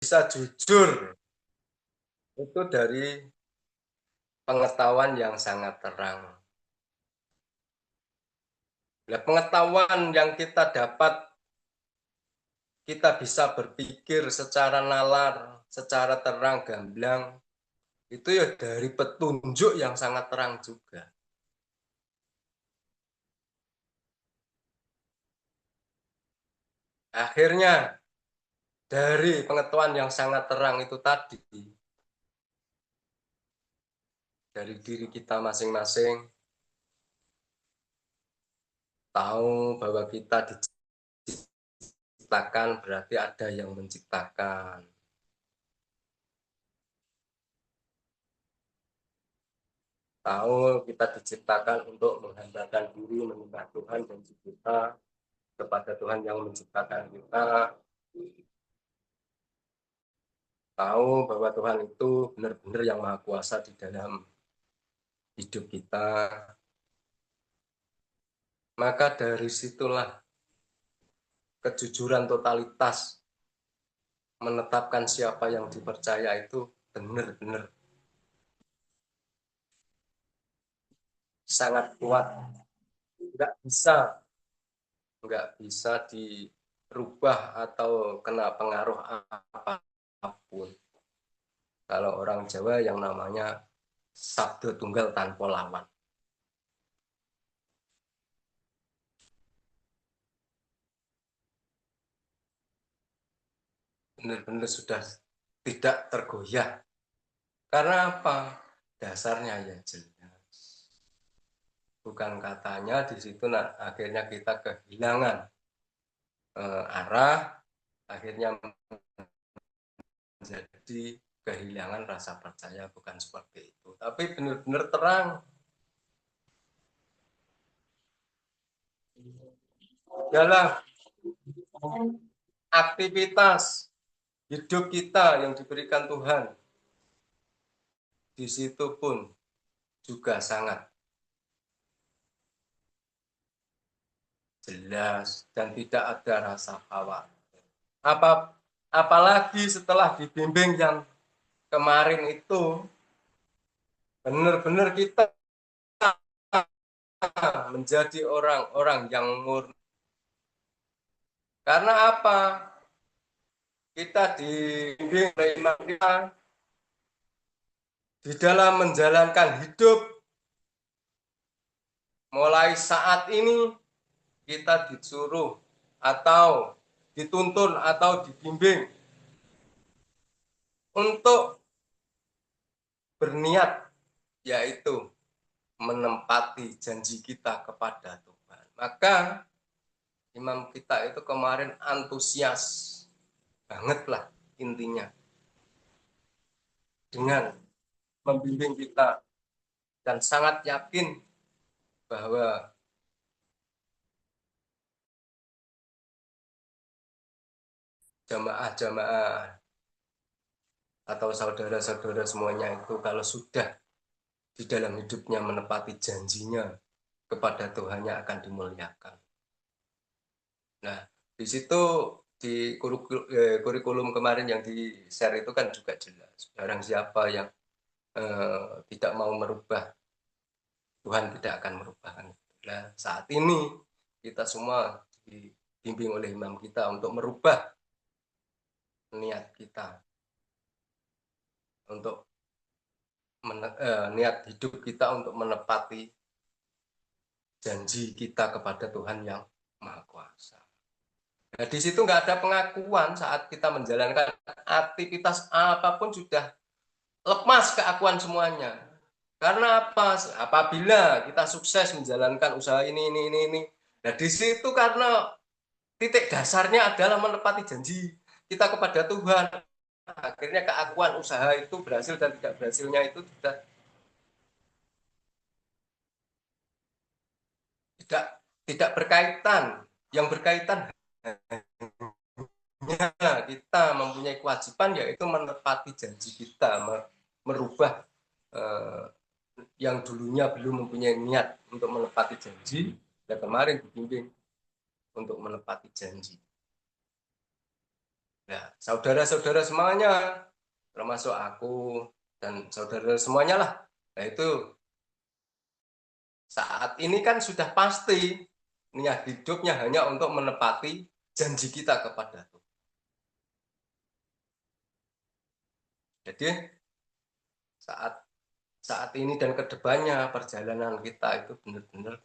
bisa jujur itu dari pengetahuan yang sangat terang. Nah, pengetahuan yang kita dapat, kita bisa berpikir secara nalar, secara terang gamblang, itu ya dari petunjuk yang sangat terang juga. Akhirnya dari pengetahuan yang sangat terang itu tadi, dari diri kita masing-masing, tahu bahwa kita diciptakan berarti ada yang menciptakan. Tahu kita diciptakan untuk menghambakan diri, menyembah Tuhan dan kita kepada Tuhan yang menciptakan kita. Tahu bahwa Tuhan itu benar-benar yang Maha Kuasa di dalam hidup kita. Maka dari situlah kejujuran totalitas menetapkan siapa yang dipercaya itu benar-benar sangat kuat. Nggak bisa dirubah atau kena pengaruh apapun. Kalau orang Jawa yang namanya sabda tunggal tanpa lawan. Benar-benar sudah tidak tergoyah. Karena apa? Dasarnya ya jelas. Bukan katanya di situ akhirnya kita kehilangan arah, akhirnya menjadi kehilangan rasa percaya, bukan seperti itu. Tapi benar-benar terang. Dalam aktivitas hidup kita yang diberikan Tuhan, di situ pun juga sangat jelas dan tidak ada rasa khawatir. Apalagi setelah dibimbing yang kemarin itu, benar-benar kita menjadi orang-orang yang murni. Karena apa? Kita dibimbing oleh imam kita di dalam menjalankan hidup. Mulai saat ini kita disuruh atau dituntun atau dibimbing untuk berniat, yaitu menempati janji kita kepada Tuhan. Maka imam kita itu kemarin antusias banget lah intinya dengan membimbing kita dan sangat yakin bahwa jamaah-jamaah atau saudara-saudara semuanya itu kalau sudah di dalam hidupnya menepati janjinya kepada Tuhannya akan dimuliakan. Nah, di situ di kurikulum kemarin yang di-share itu kan juga jelas. Barang siapa yang tidak mau merubah, Tuhan tidak akan merubah. Nah, saat ini kita semua dibimbing oleh imam kita untuk merubah niat kita, untuk niat hidup kita untuk menepati janji kita kepada Tuhan yang Maha Kuasa. Nah, di situ nggak ada pengakuan saat kita menjalankan aktivitas apapun sudah lepas keakuan semuanya. Karena apa? Apabila kita sukses menjalankan usaha ini. Nah, di situ karena titik dasarnya adalah menepati janji kita kepada Tuhan. Akhirnya keakuan usaha itu berhasil dan tidak berhasilnya itu sudah tidak tidak berkaitan. Yang berkaitan kita mempunyai kewajiban yaitu menepati janji kita, merubah yang dulunya belum mempunyai niat untuk menepati janji, dan kemarin dibimbing untuk menepati janji. Nah, saudara-saudara semuanya, termasuk aku dan saudara semuanya lah. Nah itu saat ini kan sudah pasti niat hidupnya hanya untuk menepati janji kita kepada Tuhan. Jadi saat saat ini dan kedepannya perjalanan kita itu benar-benar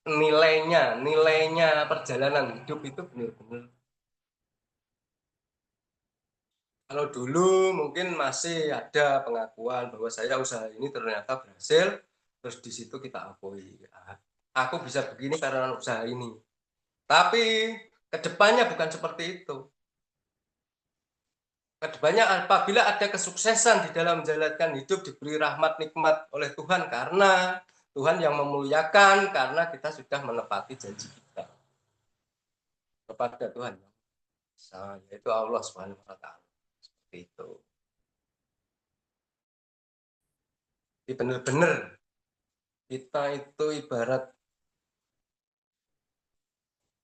nilainya perjalanan hidup itu benar-benar. Kalau dulu mungkin masih ada pengakuan bahwa saya usaha ini ternyata berhasil, terus di situ kita akui, aku bisa begini karena usaha ini. Tapi kedepannya bukan seperti itu. Kedepannya apabila ada kesuksesan di dalam menjalankan hidup, diberi rahmat nikmat oleh Tuhan, karena Tuhan yang memuliakan, karena kita sudah menepati janji kita kepada Tuhan, yaitu Allah Subhanahu wa Ta'ala. Seperti itu. Jadi benar-benar kita itu ibarat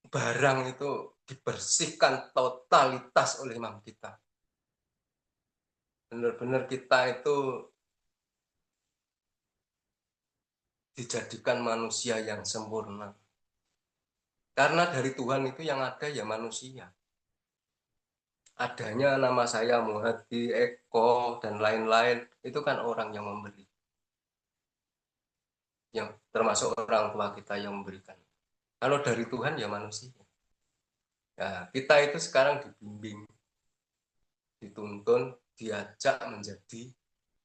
barang itu dibersihkan totalitas oleh Imam kita. Benar-benar kita itu dijadikan manusia yang sempurna. Karena dari Tuhan itu yang ada ya manusia. Adanya nama saya Muhadi, Eko, dan lain-lain, itu kan orang yang memberi. Yang termasuk orang tua kita yang memberikan. Kalau dari Tuhan ya manusia. Nah, kita itu sekarang dibimbing, dituntun, diajak menjadi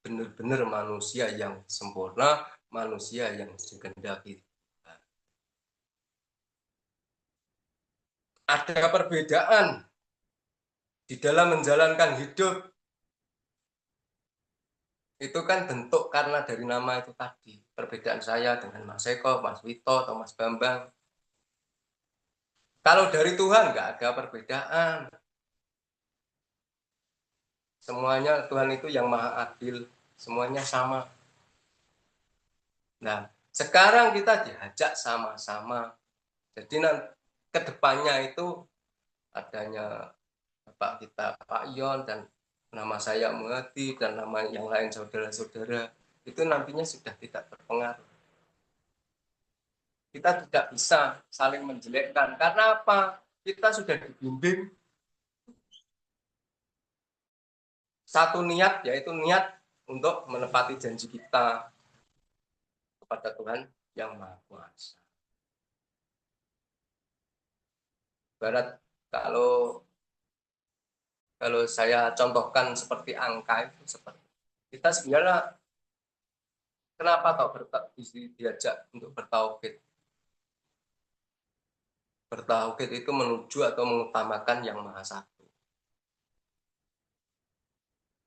benar-benar manusia yang sempurna, manusia yang dikehendaki. Ada perbedaan di dalam menjalankan hidup, itu kan bentuk karena dari nama itu tadi. Perbedaan saya dengan Mas Eko, Mas Wito, atau Mas Bambang. Kalau dari Tuhan nggak ada perbedaan. Semuanya Tuhan itu yang maha adil, semuanya sama. Nah, sekarang kita diajak sama-sama. Jadi nanti kedepannya itu adanya Bapak kita Pak Yon dan nama saya Muhadi dan nama yang lain saudara-saudara, itu nantinya sudah tidak berpengaruh. Kita tidak bisa saling menjelekkan. Karena apa? Kita sudah dibimbing satu niat, yaitu niat untuk menepati janji kita kepada Tuhan yang Maha Kuasa. Barat kalau saya contohkan seperti angka itu, seperti kita sebenarnya kenapa diajak untuk bertauhid? Bertauhid itu menuju atau mengutamakan yang Maha Satu.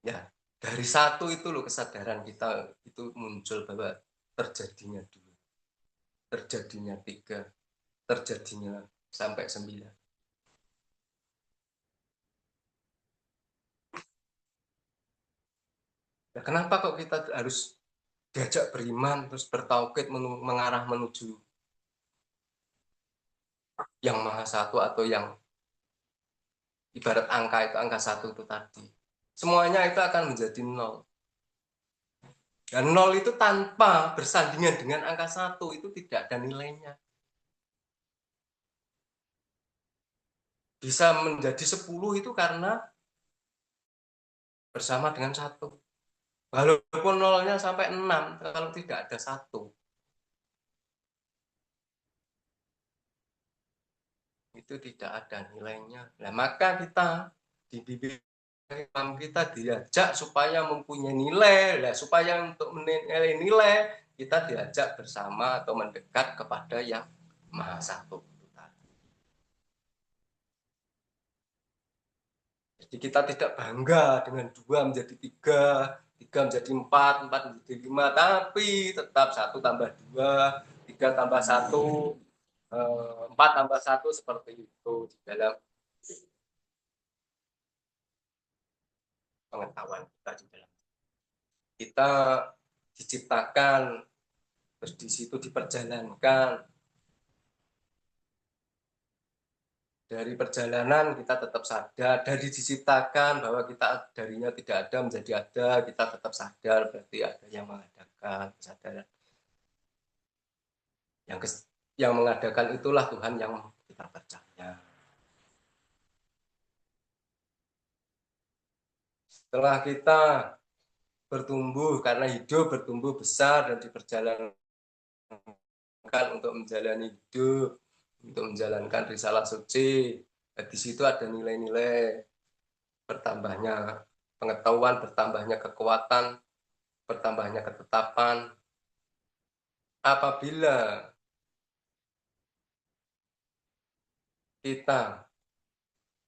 Ya, dari satu itu loh kesadaran kita itu muncul bahwa terjadinya dua, terjadinya tiga, terjadinya sampai 9. Nah, kenapa kok kita harus diajak beriman terus bertauhid mengarah menuju yang Maha Satu atau yang ibarat angka itu angka satu itu tadi. Semuanya itu akan menjadi nol. Dan nol itu tanpa bersandingan dengan angka satu itu tidak ada nilainya. Bisa menjadi 10 itu karena bersama dengan satu. Walaupun nolnya sampai 6, kalau tidak ada satu, itu tidak ada nilainya. Nah, maka kita dibimbing kita diajak supaya mempunyai nilai. Nah, supaya untuk menilai nilai, kita diajak bersama atau mendekat kepada yang Maha Satu. Jadi kita tidak bangga dengan 2 menjadi 3, 3 menjadi 4, 4 menjadi 5, tapi tetap 1 tambah 2, 3 tambah 1, 4 tambah 1 seperti itu di dalam pengetahuan kita di dalam. Kita diciptakan, terus di situ diperjalankan. dari perjalanan kita tetap sadar, dari diciptakan bahwa kita darinya tidak ada menjadi ada, kita tetap sadar, berarti ada yang mengadakan kesadaran. Yang mengadakan itulah Tuhan yang kita percaya. Setelah kita bertumbuh, karena hidup bertumbuh besar dan diperjalankan untuk menjalani hidup, untuk menjalankan risalah suci. Di situ ada nilai-nilai bertambahnya pengetahuan, bertambahnya kekuatan, bertambahnya ketetapan. Apabila kita,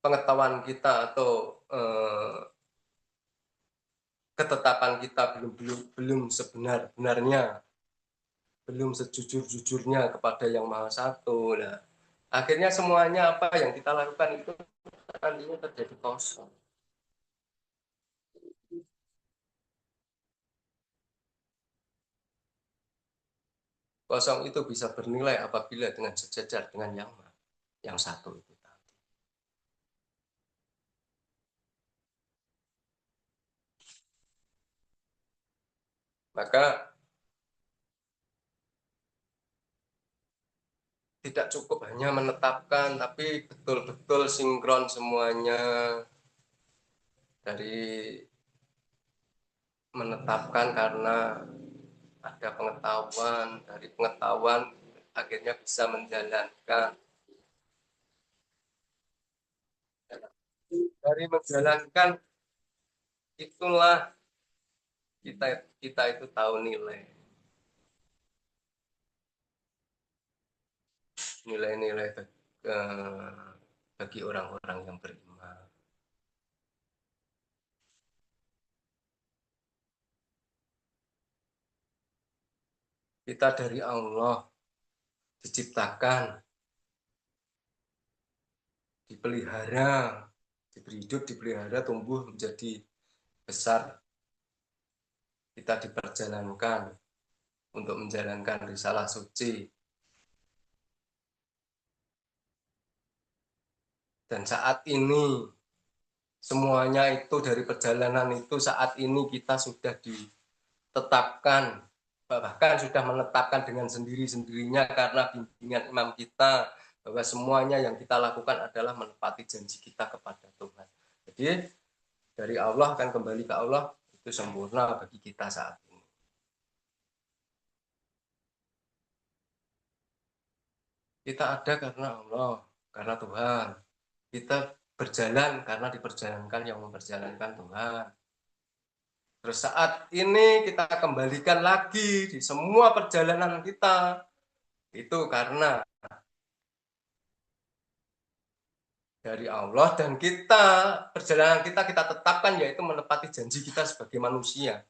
pengetahuan kita atau ketetapan kita belum sebenar-benarnya, belum sejujur-jujurnya kepada Yang Maha Satu. Nah, akhirnya semuanya apa yang kita lakukan itu nantinya terjadi kosong. Kosong itu bisa bernilai apabila dengan sejajar dengan yang satu itu. Maka tidak cukup hanya menetapkan, tapi betul-betul sinkron semuanya. Dari menetapkan karena ada pengetahuan, dari pengetahuan akhirnya bisa menjalankan, dari menjalankan itulah kita itu tahu nilai-nilai bagi orang-orang yang beriman. Kita dari Allah diciptakan, dipelihara, diberi hidup, dipelihara, tumbuh menjadi besar. Kita diperjalankan untuk menjalankan risalah suci. Dan saat ini semuanya itu dari perjalanan itu saat ini kita sudah ditetapkan, bahkan sudah menetapkan dengan sendiri-sendirinya karena bimbingan imam kita bahwa semuanya yang kita lakukan adalah menepati janji kita kepada Tuhan. Jadi dari Allah akan kembali ke Allah, itu sempurna bagi kita saat ini. Kita ada karena Allah, karena Tuhan. Kita berjalan karena diperjalankan yang memperjalankan Tuhan. Terus saat ini kita kembalikan lagi di semua perjalanan kita, itu karena dari Allah, dan kita perjalanan kita tetapkan yaitu menepati janji kita sebagai manusia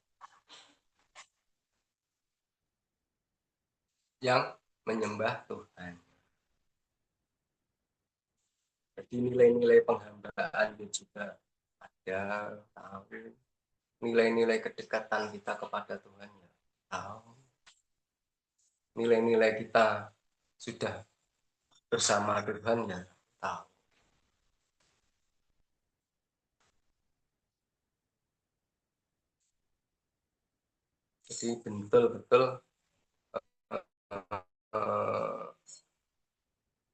yang menyembah Tuhan. Jadi nilai-nilai penghambaan juga ada, tahu. Nilai-nilai kedekatan kita kepada Tuhan ya tahu. Nilai-nilai kita sudah bersama Tuhan ya tahu. Jadi betul-betul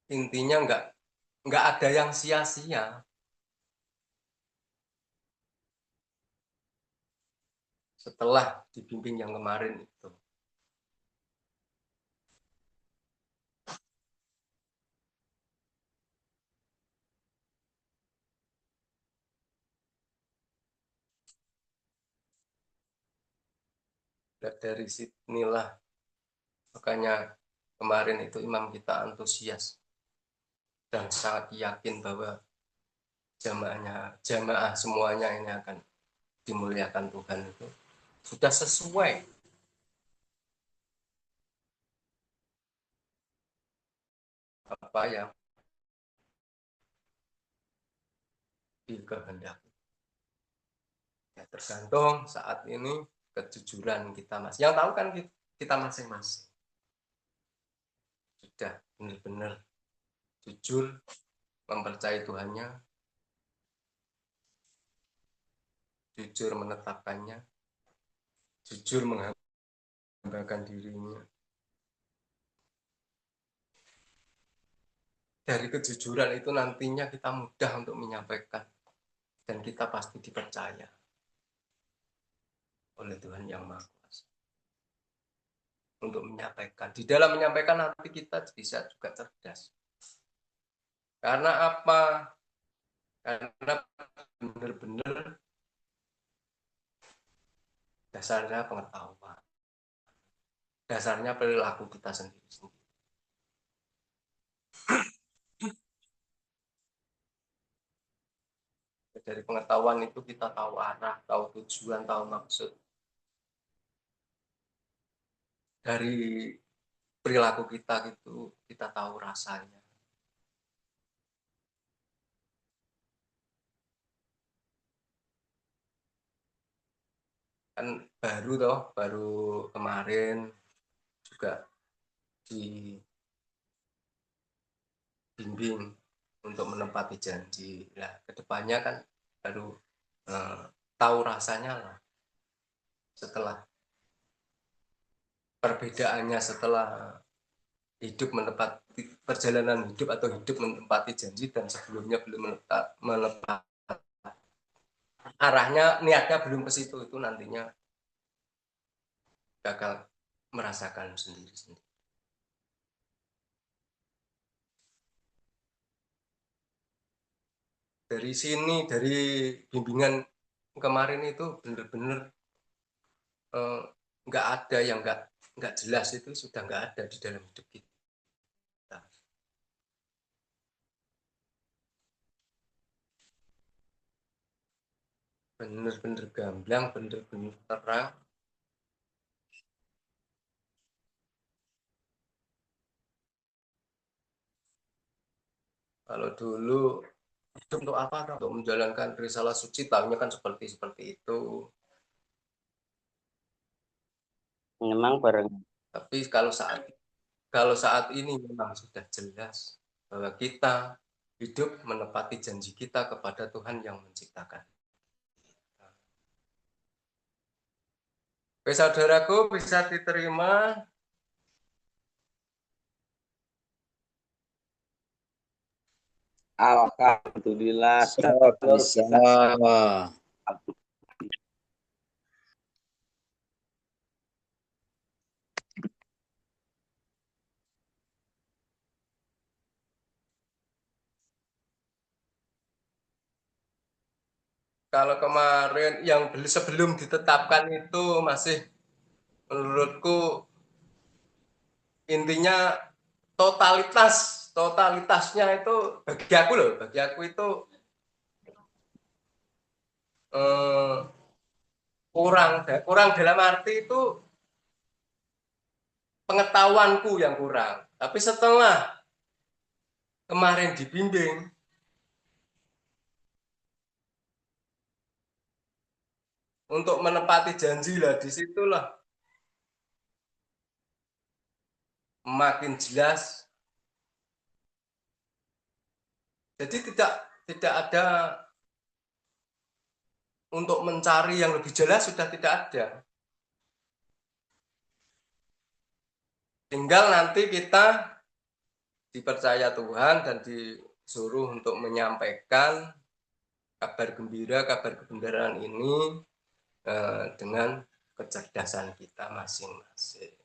intinya nggak ada yang sia-sia. Setelah dibimbing yang kemarin itu. Dari sinilah makanya kemarin itu imam kita antusias dan sangat yakin bahwa jamaah semuanya ini akan dimuliakan Tuhan itu sudah sesuai apa yang dikehendaki. Ya, tergantung saat ini kejujuran kita mas. Yang tahu kan kita masing-masing sudah benar-benar jujur mempercayai Tuhannya, jujur menetapkannya, jujur menghambakan dirinya. Dari kejujuran itu nantinya kita mudah untuk menyampaikan dan kita pasti dipercaya oleh Tuhan Yang Maha Kuasa untuk menyampaikan. Di dalam menyampaikan nanti kita bisa juga cerdas. Karena apa? Karena benar-benar dasarnya pengetahuan. Dasarnya perilaku kita sendiri. Dari pengetahuan itu kita tahu arah, tahu tujuan, tahu maksud. Dari perilaku kita itu kita tahu rasanya. Kan baru kemarin juga dibimbing untuk menepati janji. Nah, kedepannya kan baru tahu rasanya lah setelah perbedaannya setelah hidup menepati perjalanan hidup atau hidup menepati janji dan sebelumnya belum menepati arahnya niatnya belum ke situ itu nantinya bakal merasakan sendiri-sendiri. Dari sini dari bimbingan kemarin itu benar-benar nggak ada yang nggak jelas itu sudah nggak ada di dalam hidup kita. Benar-benar gamblang, benar-benar terang. Kalau dulu itu untuk apa? Untuk menjalankan risalah suci, tahunya kan seperti itu. Memang bareng. Tapi kalau saat ini memang sudah jelas bahwa kita hidup menepati janji kita kepada Tuhan yang menciptakan. Oke, saudaraku bisa diterima. Alhamdulillah. Bisa. Kalau kemarin yang sebelum ditetapkan itu masih menurutku intinya totalitasnya itu bagi aku itu kurang dalam arti itu pengetahuanku yang kurang. Tapi setelah kemarin dibimbing untuk menepati janji lah, disitulah makin jelas. Jadi tidak ada untuk mencari yang lebih jelas, sudah tidak ada. Tinggal nanti kita dipercaya Tuhan dan disuruh untuk menyampaikan kabar gembira, kabar kebenaran ini dengan kecerdasan kita masing-masing.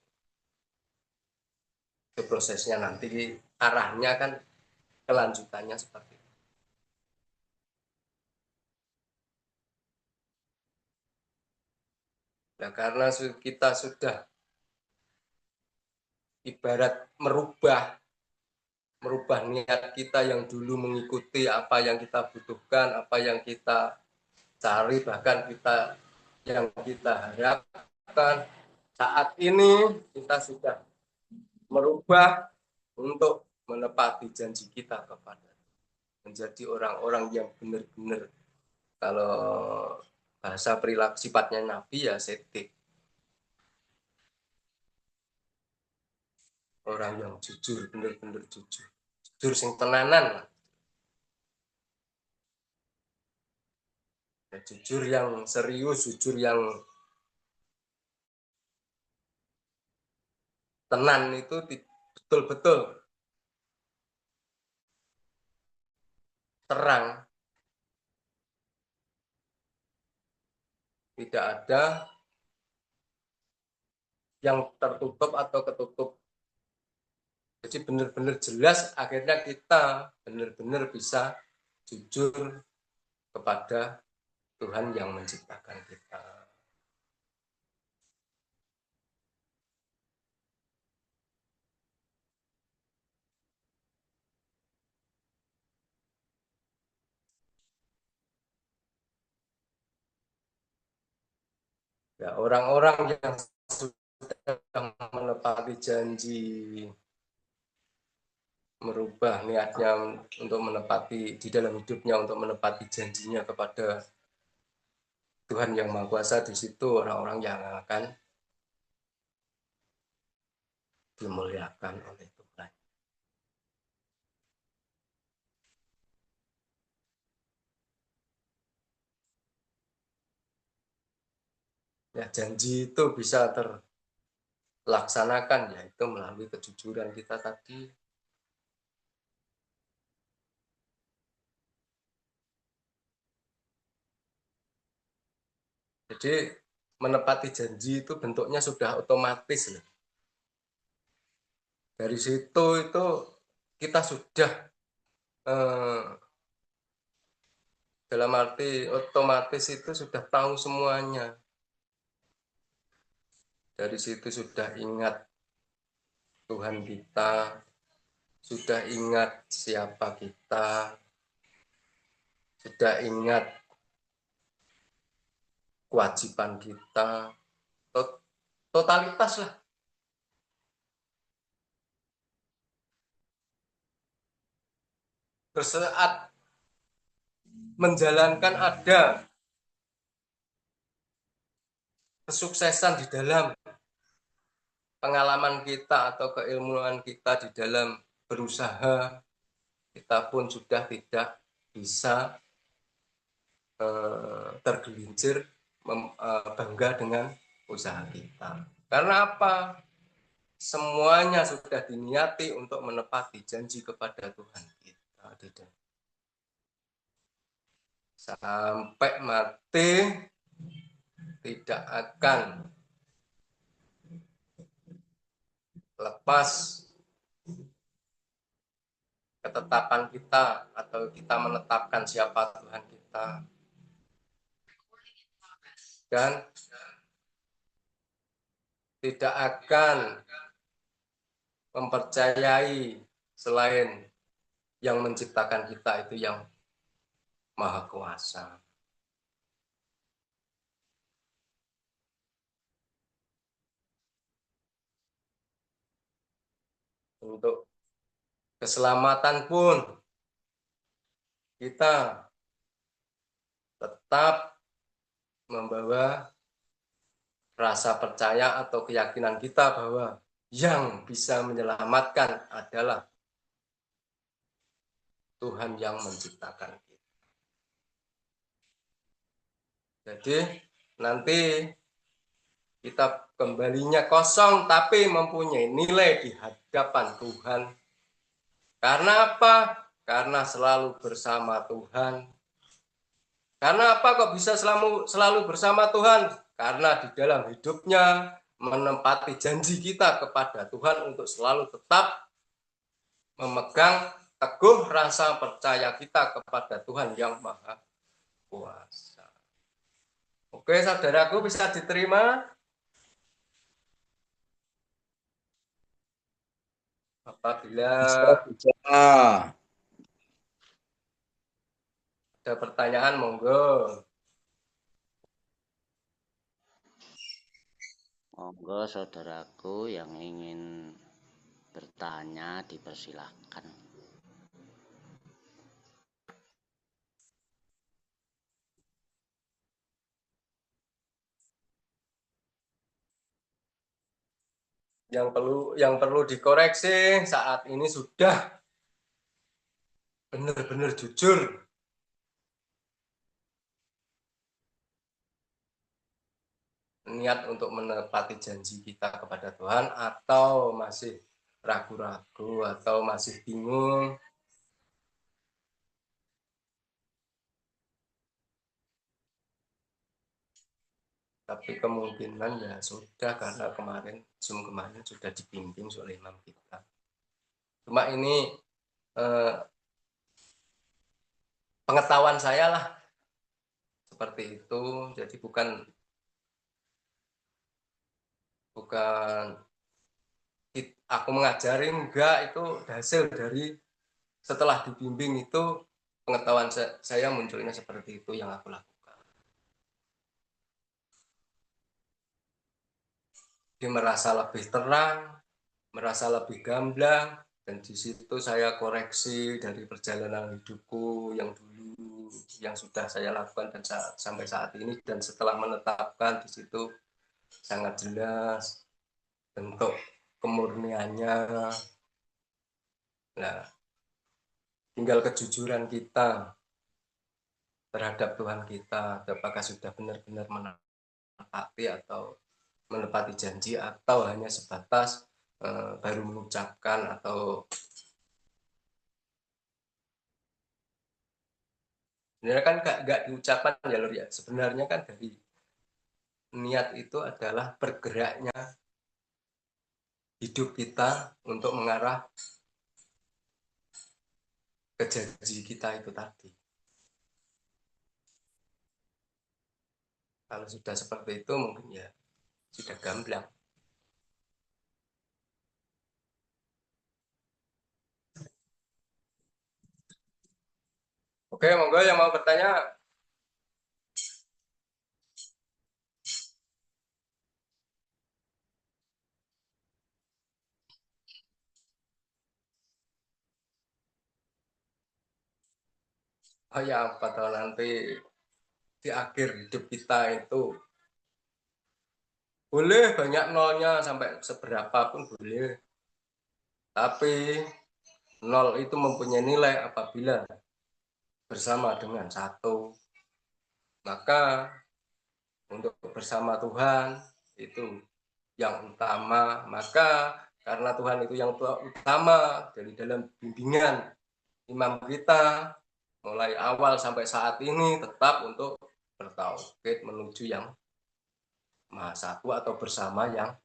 Itu prosesnya nanti arahnya kan kelanjutannya seperti itu. Nah, karena kita sudah ibarat merubah niat kita yang dulu mengikuti apa yang kita butuhkan, apa yang kita cari, bahkan yang kita harapkan. Saat ini kita sudah merubah untuk menepati janji kita kepada menjadi orang-orang yang benar-benar, kalau bahasa perilaku sifatnya nabi ya setik, orang yang jujur, benar-benar jujur sing tenanan lah. Ya, jujur yang serius, jujur yang tenan itu betul-betul terang. Tidak ada yang tertutup atau ketutup. Jadi benar-benar jelas, akhirnya kita benar-benar bisa jujur kepada Tuhan yang menciptakan kita. Ya, orang-orang yang sudah menepati janji, merubah niatnya untuk menepati di dalam hidupnya, untuk menepati janjinya kepada Tuhan yang Maha Kuasa, di situ orang-orang yang akan dimuliakan oleh Tuhan. Ya, janji itu bisa terlaksanakan yaitu melalui kejujuran kita tadi. Jadi menepati janji itu bentuknya sudah otomatis loh. Dari situ itu kita sudah dalam arti otomatis itu sudah tahu semuanya. Dari situ sudah ingat Tuhan kita, sudah ingat siapa kita, sudah ingat kewajiban kita, totalitas lah. Bersaat menjalankan ada kesuksesan di dalam pengalaman kita atau keilmuan kita di dalam berusaha, kita pun sudah tidak bisa tergelincir bangga dengan usaha kita. Karena apa? Semuanya sudah diniati untuk menepati janji kepada Tuhan kita. Sampai mati tidak akan lepas ketetapan kita atau kita menetapkan siapa Tuhan kita. Dan tidak akan mempercayai selain yang menciptakan kita itu yang Maha Kuasa. Untuk keselamatan pun kita tetap membawa rasa percaya atau keyakinan kita bahwa yang bisa menyelamatkan adalah Tuhan yang menciptakan kita. Jadi nanti kita kembalinya kosong tapi mempunyai nilai di hadapan Tuhan. Karena apa? Karena selalu bersama Tuhan. Karena apa kok bisa selalu bersama Tuhan? Karena di dalam hidupnya menempati janji kita kepada Tuhan untuk selalu tetap memegang teguh rasa percaya kita kepada Tuhan yang Maha Kuasa. Oke, saudaraku, bisa diterima? Apabila ada pertanyaan, monggo. Monggo saudaraku yang ingin bertanya dipersilahkan. Yang perlu dikoreksi saat ini sudah benar-benar jujur. niat untuk menepati janji kita kepada Tuhan, atau masih ragu-ragu atau masih bingung. Tapi kemungkinan ya sudah, karena kemarin Zoom kemarin sudah dibimbing oleh imam kita. Cuma ini eh, pengetahuan saya lah seperti itu. Jadi bukan bukan aku mengajari, enggak, itu hasil dari setelah dibimbing itu pengetahuan saya munculnya seperti itu yang aku lakukan. Dia merasa lebih terang, merasa lebih gamblang, dan di situ saya koreksi dari perjalanan hidupku yang dulu, yang sudah saya lakukan dan sampai saat ini, dan setelah menetapkan di situ sangat jelas bentuk kemurniannya. Nah, tinggal kejujuran kita terhadap Tuhan kita, apakah sudah benar-benar menepati atau menepati janji, atau hanya sebatas baru mengucapkan, atau sebenarnya kan nggak diucapkan ya Lur ya. Sebenarnya kan dari niat itu adalah bergeraknya hidup kita untuk mengarah ke janji kita itu tadi. Kalau sudah seperti itu mungkin ya sudah gamblang. Oke, monggo yang mau bertanya. Oh ya, apa tahu nanti di akhir hidup kita itu boleh banyak nolnya sampai seberapa pun boleh. Tapi nol itu mempunyai nilai apabila bersama dengan satu. Maka untuk bersama Tuhan itu yang utama. Maka karena Tuhan itu yang utama, dari dalam bimbingan imam kita mulai awal sampai saat ini tetap untuk bertauhid menuju yang Maha Satu, atau bersama yang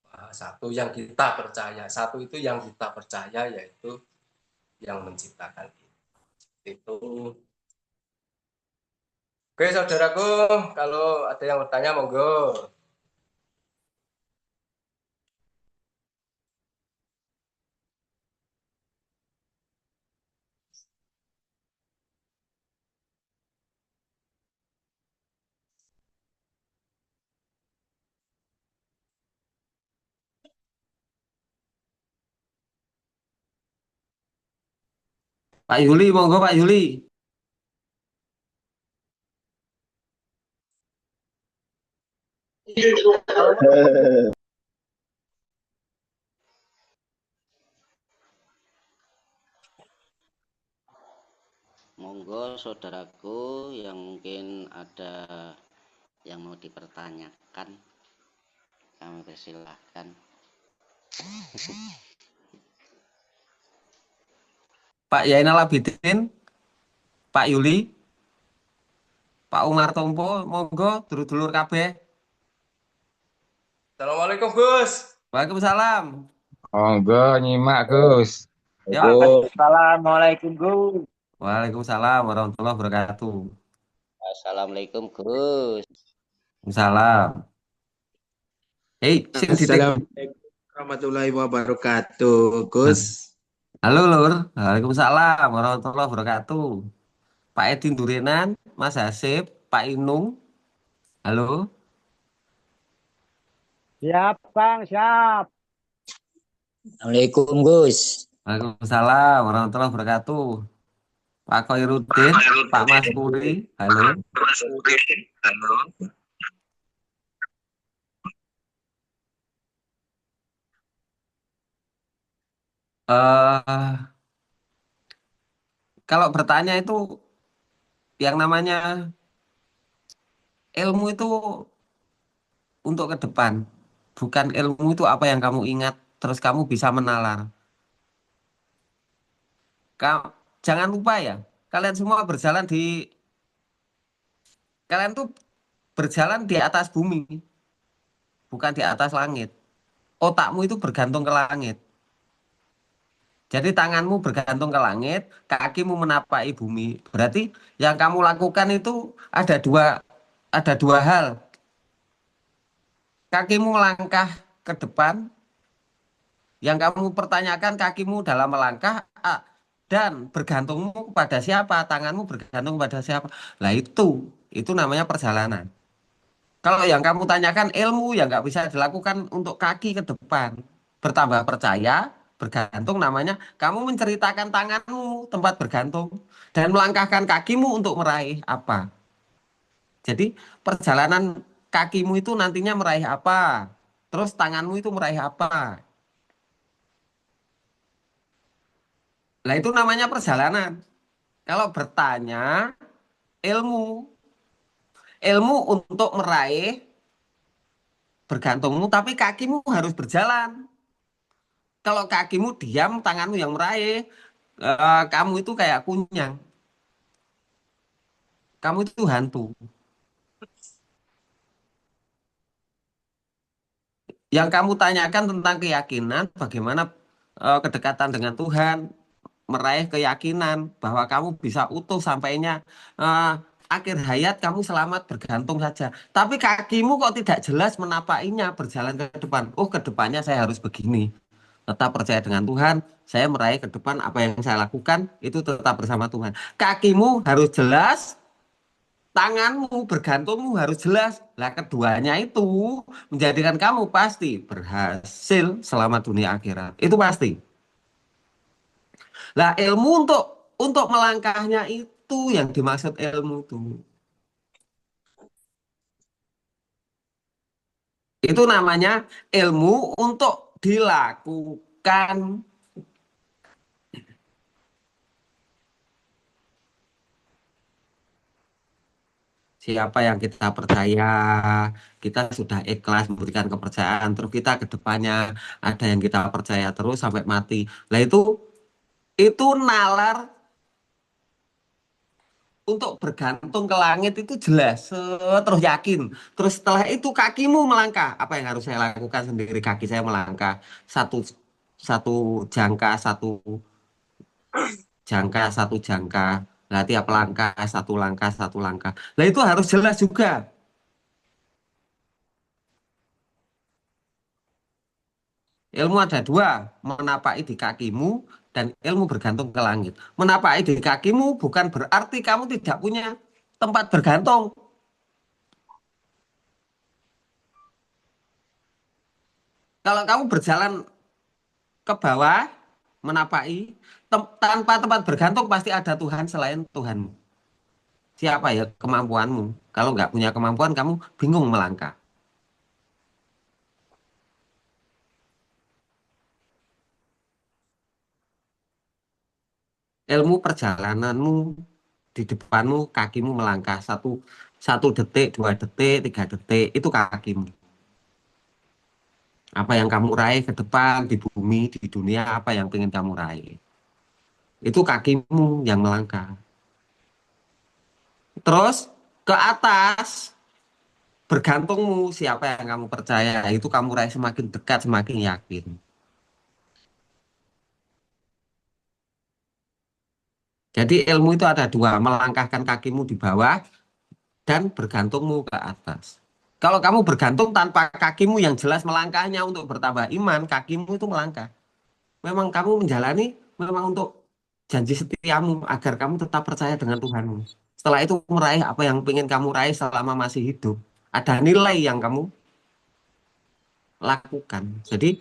Maha Satu yang kita percaya. Satu itu yang kita percaya, yaitu yang menciptakan itu. Oke saudaraku, kalau ada yang bertanya monggo. Pak Yuli, monggo Pak Yuli. Monggo saudaraku yang mungkin ada yang mau dipertanyakan, kami persilahkan. Pak Yainal Abidin, Pak Yuli, Pak Umar Tompo, monggo dulur-dulur kabeh. Assalamualaikum Gus. Waalaikumsalam. Monggo nyimak Gus. Ya Pak. Assalamualaikum Gus. Waalaikumsalam warahmatullahi wabarakatuh. Assalamualaikum Gus. Waalaikumsalam. Hei, sing titik. Assalamualaikum warahmatullahi wabarakatuh, Gus. Halo Lur. Waalaikumsalam warahmatullahi wabarakatuh. Pak Edin Durenan, Mas Hasib, Pak Inung. Halo. Siap, Kang, siap. Assalamualaikum Gus. Waalaikumsalam warahmatullahi wabarakatuh. Pak Khairuddin, Pak Mas Puri. Halo. eh Kalau bertanya itu yang namanya ilmu itu untuk ke depan. Bukan ilmu itu apa yang kamu ingat, terus kamu bisa menalar. Jangan lupa ya, kalian semua kalian tuh berjalan di atas bumi, bukan di atas langit. Otakmu itu bergantung ke langit. Jadi tanganmu bergantung ke langit, kakimu menapaki bumi. Berarti yang kamu lakukan itu ada dua hal. Kakimu melangkah ke depan, yang kamu pertanyakan kakimu dalam melangkah, dan bergantungmu kepada siapa, tanganmu bergantung pada siapa. Lah itu namanya perjalanan. Kalau yang kamu tanyakan ilmu yang nggak bisa dilakukan untuk kaki ke depan, bertambah percaya, bergantung namanya kamu menceritakan tanganmu tempat bergantung dan melangkahkan kakimu untuk meraih apa. Jadi perjalanan kakimu itu nantinya meraih apa, terus tanganmu itu meraih apa. Nah itu namanya perjalanan. Kalau bertanya ilmu, ilmu untuk meraih bergantungmu, tapi kakimu harus berjalan. Kalau kakimu diam, tanganmu yang meraih, kamu itu kayak kunyang. Kamu itu hantu. Yang kamu tanyakan tentang keyakinan, bagaimana kedekatan dengan Tuhan, meraih keyakinan bahwa kamu bisa utuh sampainya eh, akhir hayat kamu selamat bergantung saja. Tapi kakimu kok tidak jelas menapakinya berjalan ke depan. Oh, ke depannya saya harus begini. Tetap percaya dengan Tuhan, saya meraih ke depan apa yang saya lakukan itu tetap bersama Tuhan. Kakimu harus jelas, tanganmu bergantungmu harus jelas. Lah keduanya itu menjadikan kamu pasti berhasil selama dunia akhirat. Itu pasti. Lah ilmu untuk melangkahnya itu yang dimaksud ilmu itu. Itu namanya ilmu untuk dilakukan. Siapa yang kita percaya, kita sudah ikhlas memberikan kepercayaan, terus kita ke depannya ada yang kita percaya terus sampai mati. Lah itu nalar untuk bergantung ke langit itu jelas, terus yakin. Terus setelah itu kakimu melangkah. Apa yang harus saya lakukan sendiri? Kaki saya melangkah satu satu jangka, satu jangka. Lah tiap langkah, satu langkah, satu langkah. Lah itu harus jelas juga. Ilmu ada dua, menapaki di kakimu dan ilmu bergantung ke langit. Menapaki di kakimu bukan berarti kamu tidak punya tempat bergantung. Kalau kamu berjalan ke bawah, menapaki, tanpa tempat bergantung pasti ada Tuhan selain Tuhanmu. Siapa ya kemampuanmu? Kalau nggak punya kemampuan, kamu bingung melangkah. Ilmu perjalananmu di depanmu, kakimu melangkah satu detik, 2 detik, 3 detik, itu kakimu. Apa yang kamu raih ke depan di bumi, di dunia, apa yang ingin kamu raih. Itu kakimu yang melangkah. Terus ke atas, bergantungmu siapa yang kamu percaya. Itu kamu raih semakin dekat, semakin yakin. Jadi ilmu itu ada dua, melangkahkan kakimu di bawah dan bergantungmu ke atas. Kalau kamu bergantung tanpa kakimu yang jelas melangkahnya untuk bertambah iman, kakimu itu melangkah. Memang kamu menjalani memang untuk janji setiamu agar kamu tetap percaya dengan Tuhanmu. Setelah itu meraih apa yang ingin kamu raih selama masih hidup. Ada nilai yang kamu lakukan. Jadi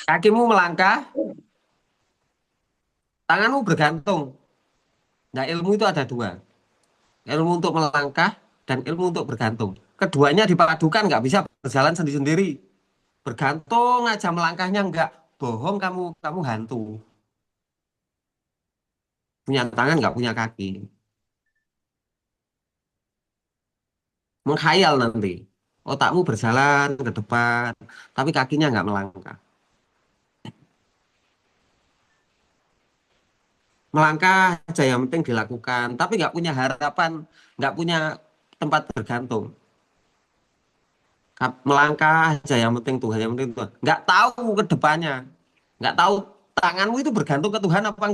kakimu melangkah, tanganmu bergantung. Nah ilmu itu ada dua. Ilmu untuk melangkah dan ilmu untuk bergantung. Keduanya dipadukan, nggak bisa berjalan sendiri-sendiri. Bergantung aja melangkahnya nggak. Bohong kamu hantu. Punya tangan nggak punya kaki. Menghayal nanti. Otakmu berjalan ke depan, tapi kakinya nggak melangkah. Melangkah aja yang penting dilakukan, tapi nggak punya harapan, nggak punya tempat bergantung. Melangkah aja yang penting Tuhan, yang penting Tuhan. Nggak tahu ke depannya, nggak tahu tanganmu itu bergantung ke Tuhan apa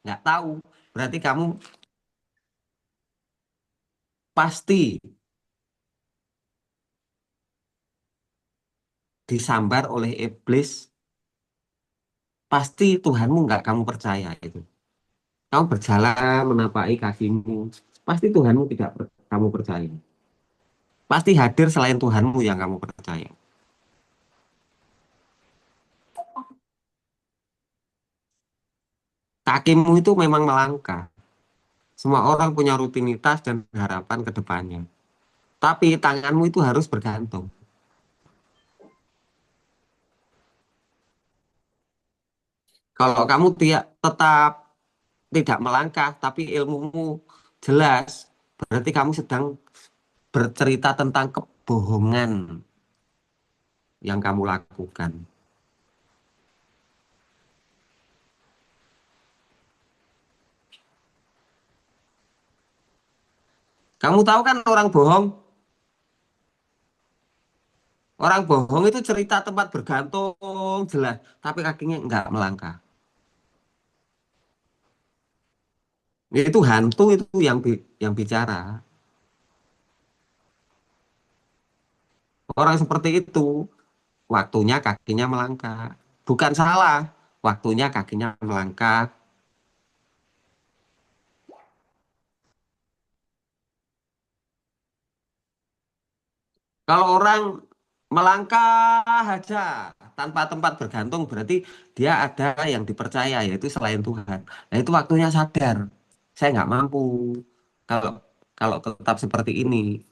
nggak tahu. Berarti kamu pasti disambar oleh iblis, pasti Tuhanmu nggak kamu percaya itu. Kamu berjalan menapaki kakimu, pasti Tuhanmu tidak kamu percaya. Pasti hadir selain Tuhanmu yang kamu percaya. Kakimu itu memang melangkah. Semua orang punya rutinitas dan harapan ke depannya. Tapi tanganmu itu harus bergantung. Kalau kamu tetap tidak melangkah, tapi ilmumu jelas, berarti kamu sedang bercerita tentang kebohongan yang kamu lakukan. Kamu tahu kan orang bohong? Orang bohong itu cerita tempat bergantung jelas, tapi kakinya nggak melangkah. Itu hantu itu yang bicara. Orang seperti itu waktunya kakinya melangkah. Bukan salah, waktunya kakinya melangkah. Kalau orang melangkah aja tanpa tempat bergantung berarti dia ada yang dipercaya yaitu selain Tuhan. Nah itu waktunya sadar. Saya nggak mampu kalau kalau tetap seperti ini.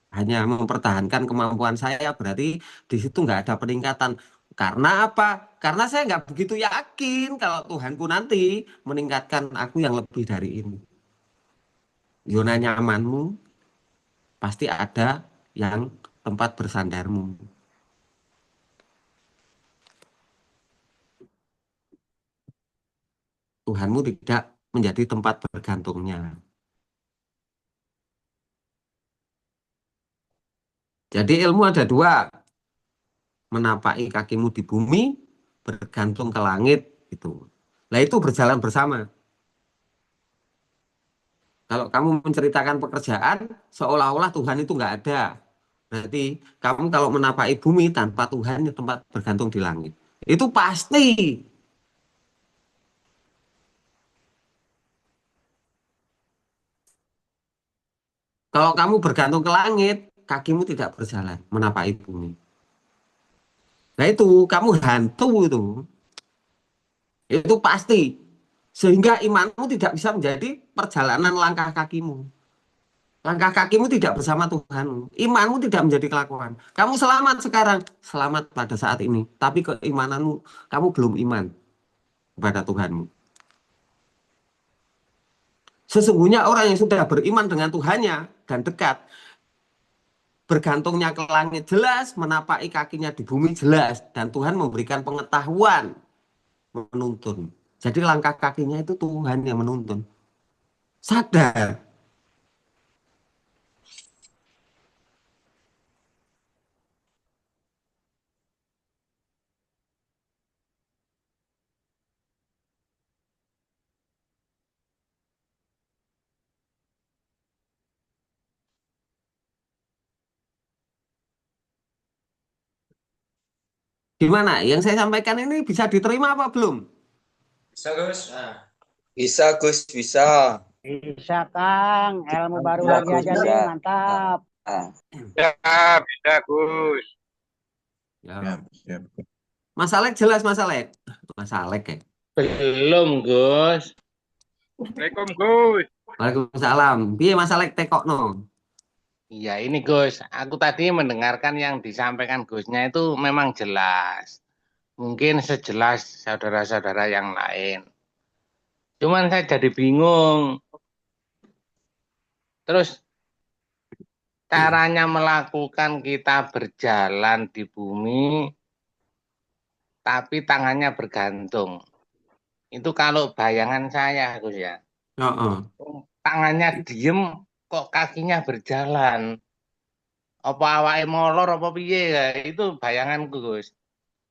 Hanya mempertahankan kemampuan saya berarti di situ nggak ada peningkatan. Karena apa? Karena saya nggak begitu yakin kalau Tuhanku nanti meningkatkan aku yang lebih dari ini. Zona nyamanmu pasti ada yang tempat bersandarmu. Tuhanmu tidak menjadi tempat bergantungnya. Jadi ilmu ada dua, menapaki kakimu di bumi, bergantung ke langit itu. Nah itu berjalan bersama. Kalau kamu menceritakan pekerjaan, seolah-olah Tuhan itu nggak ada. Berarti kamu kalau menapaki bumi tanpa Tuhan, tempat bergantung di langit. Itu pasti. Kalau kamu bergantung ke langit, kakimu tidak berjalan menapaki bumi. Nah itu, kamu hantu itu. Itu pasti. Sehingga imanmu tidak bisa menjadi perjalanan langkah kakimu. Langkah kakimu tidak bersama Tuhanmu. Imanmu tidak menjadi kelakuan. Kamu selamat sekarang. Selamat pada saat ini. Tapi keimananmu, kamu belum iman kepada Tuhanmu. Sesungguhnya orang yang sudah beriman dengan Tuhannya dan dekat, bergantungnya ke langit jelas, menapaki kakinya di bumi jelas. Dan Tuhan memberikan pengetahuan menuntun. Jadi langkah kakinya itu Tuhan yang menuntun. Sadar. Gimana? Yang saya sampaikan ini bisa diterima apa belum? Bisa, Gus? Bisa, Gus, bisa. Bisa, Kang. Ilmu baru Bisa, lagi Gus, aja bisa. nih, mantap. Bisa, Gus. Ya. Siap. Mas Alek jelas Mas Alek. Mas Alek ya. Belum, Gus. Assalamualaikum, Gus. Waalaikumsalam. Piye Mas Alek tekokno? Iya, ini Gus. Aku tadi mendengarkan yang disampaikan Gusnya itu memang jelas. Mungkin sejelas saudara-saudara yang lain. Cuman saya jadi bingung. Terus caranya melakukan kita berjalan di bumi, tapi tangannya bergantung. Itu kalau bayangan saya, Gus ya. Heeh. Tangannya diem, kok kakinya berjalan. Apa awake molor, apa piye ya? Itu bayanganku, Gus.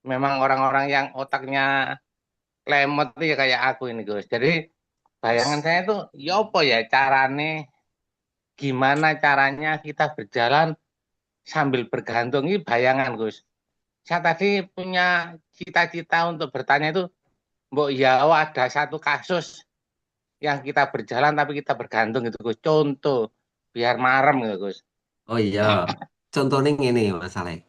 Memang orang-orang yang otaknya lemot ya kayak aku ini, Gus. Jadi bayangan saya tuh, ya apa ya carane, gimana caranya kita berjalan sambil bergantung, ini bayangan, Gus. Saya tadi punya cita-cita untuk bertanya itu, Mbok ya ada satu kasus yang kita berjalan tapi kita bergantung gitu, Gus. Contoh, biar marem gitu, Gus. Oh iya, contohnya ini masalah.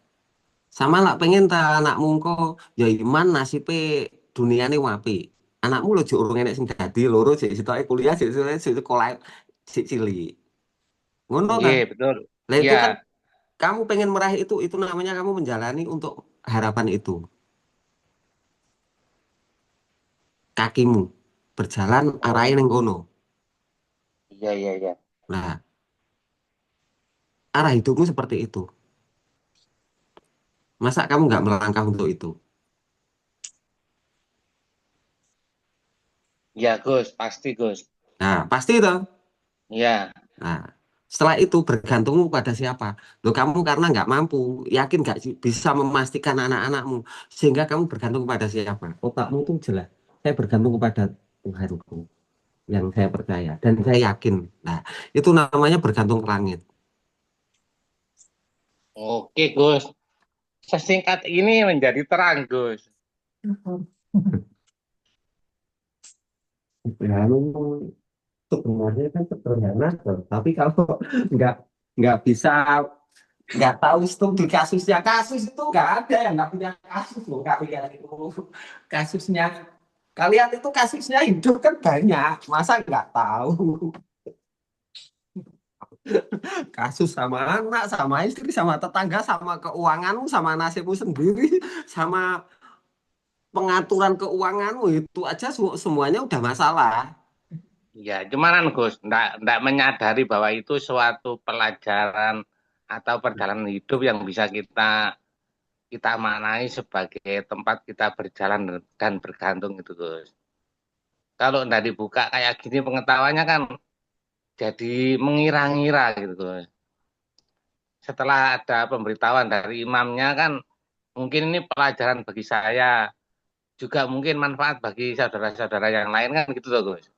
Sama lah pengen ta anakmu kok ya iman nasibe dunia ini wapi. Anakmu lo jauh urung enek sing dadi loro sik sitoke kuliah sik sekolah sik cilik. Ngono ta? Iya, betul. Lah itu Iya, kan kamu pengen meraih itu namanya kamu menjalani untuk harapan itu. Kakimu berjalan oh, arahin yang kono. iya, iya, iya. Nah, arah hidupmu seperti itu. Masa kamu nggak melangkah untuk itu? Iya, Gus, pasti, Gus. Nah, pasti itu. Iya. Nah, setelah itu bergantungmu pada siapa? Loh, kamu karena nggak mampu, yakin nggak sih bisa memastikan anak-anakmu, sehingga kamu bergantung pada siapa? Otakmu tuh jelas. Saya bergantung kepada Tuhanku yang saya percaya dan saya yakin. Nah, itu namanya bergantung ke langit. Oke, Gus. Sesingkat ini menjadi terang, Gus. Ya, sebenarnya kan sederhana, tapi kalau nggak nggak bisa nggak tahu studi kasusnya kasus itu nggak ada yang nggak punya kasus loh kalian itu kasusnya kalian itu kasusnya hidup kan banyak masa nggak tahu kasus sama anak sama istri sama tetangga sama keuanganmu sama nasibmu sendiri sama pengaturan keuanganmu itu aja semuanya udah masalah. Ya, cuman kan, Gus, ndak menyadari bahwa itu suatu pelajaran atau perjalanan hidup yang bisa kita maknai sebagai tempat kita berjalan dan bergantung gitu, Gus. Kalau ndak dibuka kayak gini pengetahuannya kan jadi mengira-ngira gitu, Gus. Setelah ada pemberitahuan dari imamnya kan mungkin ini pelajaran bagi saya, juga mungkin manfaat bagi saudara-saudara yang lain kan gitu loh, Gus.